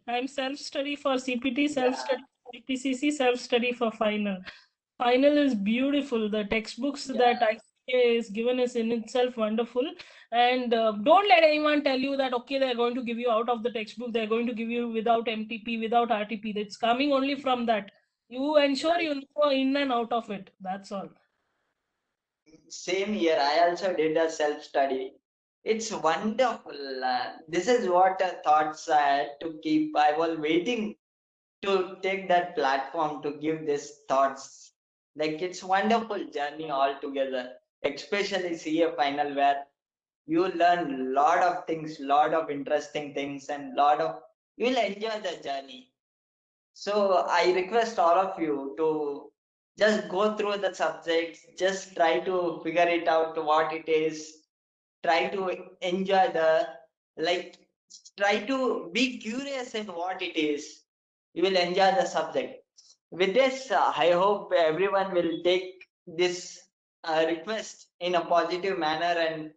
I'm self-study for CPT, self-study for IPCC, self-study for final. Final is beautiful. The textbooks that ICA is given is in itself wonderful. And don't let anyone tell you that, okay, they're going to give you out of the textbook, they're going to give you without MTP, without RTP. It's coming only from that. You ensure you know in and out of it. That's all. Same here. I also did a self-study. It's wonderful. This is what thoughts I had to keep. I was waiting to take that platform to give these thoughts. Like it's wonderful journey altogether, especially CA final where you learn lot of things, lot of interesting things, and you'll enjoy the journey. So I request all of you to just go through the subjects, just try to figure it out what it is, try to enjoy like try to be curious in what it is. You will enjoy the subject. With this, I hope everyone will take this request in a positive manner and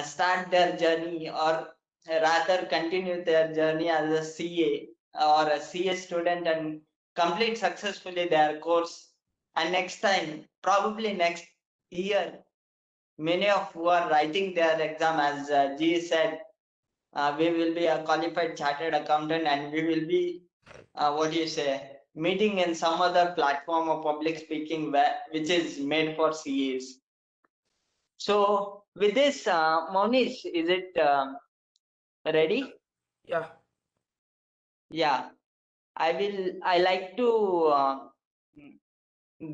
start their journey, or rather continue their journey as a CA or a CA student and complete successfully their course. And next time, probably next year, many of who are writing their exam, as G said, we will be a qualified chartered accountant, and we will be what do you say, meeting in some other platform of public speaking which is made for CAs. So with this, Monish, is it ready? Yeah. Yeah, I like to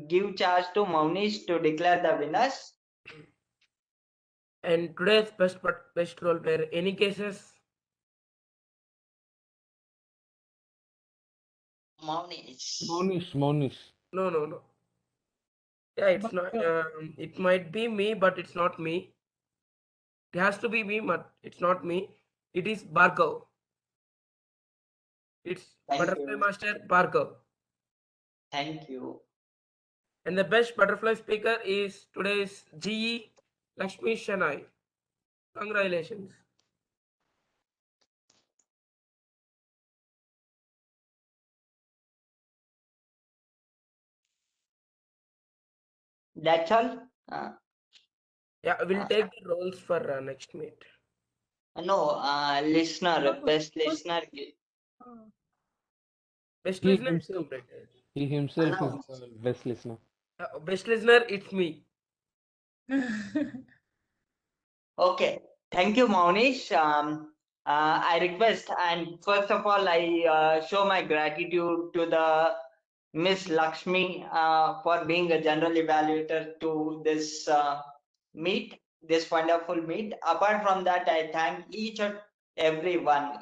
give charge to Monish to declare the winners. And today's best role player, any cases? Monish. Monish. No. Yeah, it's But not. It might be me, but it's not me. It has to be me, but it's not me. It is Bhargav. It's Thank Butterfly you. Master Bhargav. Thank you. And the best butterfly speaker is today's GE Lakshmi Shanai. Congratulations. That's all. Yeah, we'll take the roles for next meet. No, listener, best listener. Best He listener is himself, completed. he himself is Announce. the best listener. Best listener, it's me. Okay, thank you, Monish. I request, and first of all, I show my gratitude to the Miss Lakshmi for being a general evaluator to this meet, this wonderful meet. Apart from that, I thank each and everyone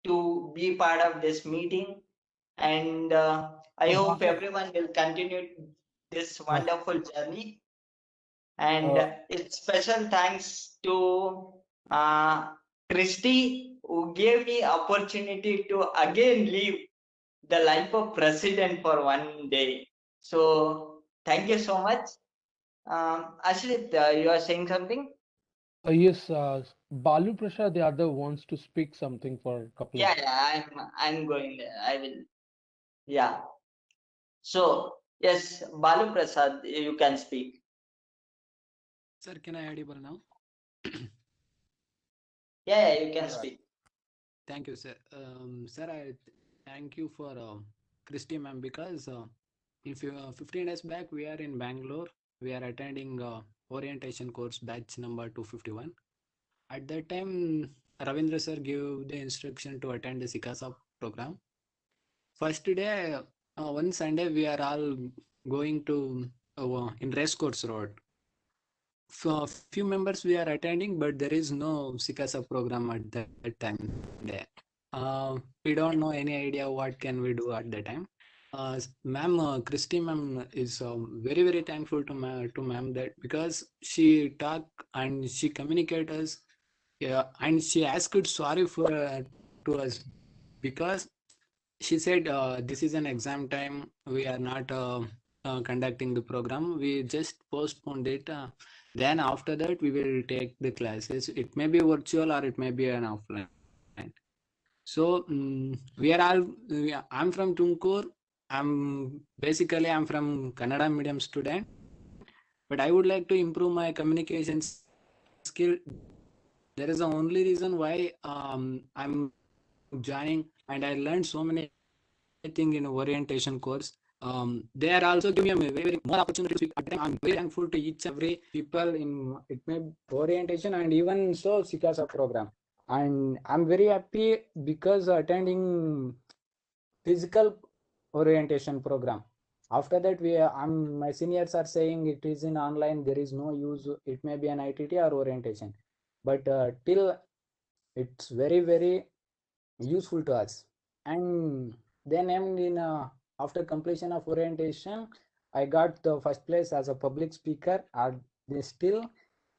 to be part of this meeting, and I hope everyone will continue this wonderful journey. And it's special thanks to Christy, who gave me opportunity to again live the life of president for one day. So thank you so much. Ashrit, you are saying something? Yes, Balu Prasad, the other wants to speak something for a couple of. Yeah, I'm going there. I will. Yeah. So yes, Balu Prasad, you can speak. Sir, can I audible now? Yeah, you can speak. Thank you, sir. Sir, I thank you for Christy ma'am, because if you 15 days back we are in Bangalore, we are attending orientation course batch number 251. At that time, Ravindra sir gave the instruction to attend the SICASA program. First day, one Sunday, we are all going to in race course road. For few members we are attending, but there is no SICASA program at that time there. We don't know any idea what can we do at that time. Ma'am, Christy ma'am is very thankful to ma'am that because she talk and she communicate us, yeah, and she asked sorry for to us because she said this is an exam time, we are not conducting the program, we just postponed it. Then after that we will take the classes. It may be virtual or it may be an offline. So we are all. I'm from Tumkur. I'm from Kannada medium student, but I would like to improve my communication skill. There is the only reason why I'm joining, and I learned so many things in orientation course. They are also giving me very more opportunity to speak. At the time, I'm very thankful to each every people in it may orientation and even so SICASA program. And I'm very happy because attending physical orientation program. After that, my seniors are saying it is in online. There is no use. It may be an ITT or orientation, but till it's very useful to us. And then after completion of orientation, I got the first place as a public speaker. Still,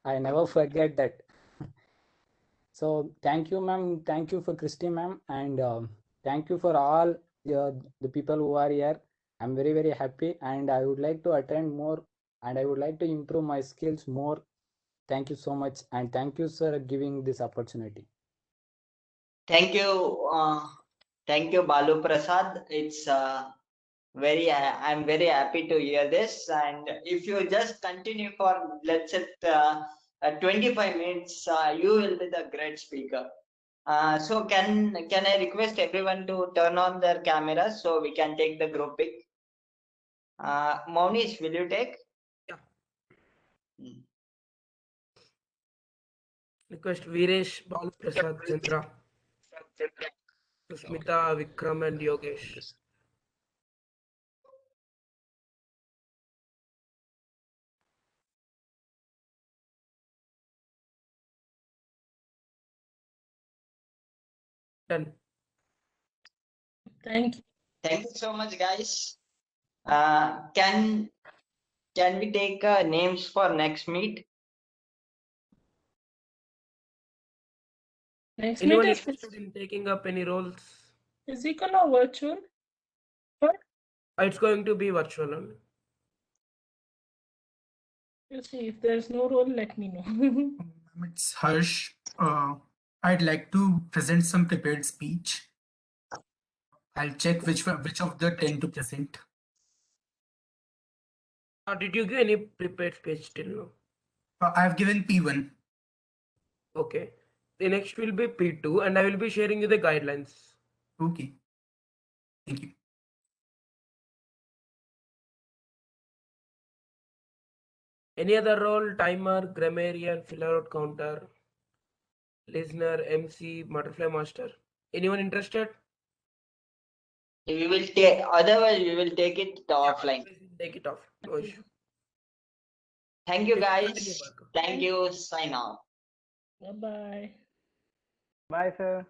I never forget that. So thank you, ma'am. Thank you for Christy, ma'am, and thank you for all the people who are here. I'm very happy, and I would like to attend more and I would like to improve my skills more. Thank you so much, and thank you, sir, giving this opportunity. Thank you, Balu Prasad. It's I'm very happy to hear this. And if you just continue for, let's say, 25 minutes, you will be the great speaker. So can I request everyone to turn on their cameras so we can take the group pic? Monish, will you take? Yeah. Request Viresh, Balu Prasad, Chandra, Susmita, Vikram, and Yogesh. Done. Thank you. Thank you so much, guys. Can we take names for next meet? Next Anyone meet is interested in taking up any roles? physical or virtual? It's going to be virtual only. You see, if there's no role, let me know. It's Harsh. I'd like to present some prepared speech. I'll check which of the 10 to present. Did you give any prepared speech till now? I've given P1. Okay. The next will be P2, and I will be sharing you the guidelines. Okay. Thank you. Any other role? Timer, grammarian, filler out counter, listener, MC, butterfly master. Anyone interested? We will take. Otherwise, we will take it offline. Take it off. No issue. Thank you, guys. Thank you. Sign off. Bye-bye. Bye, sir.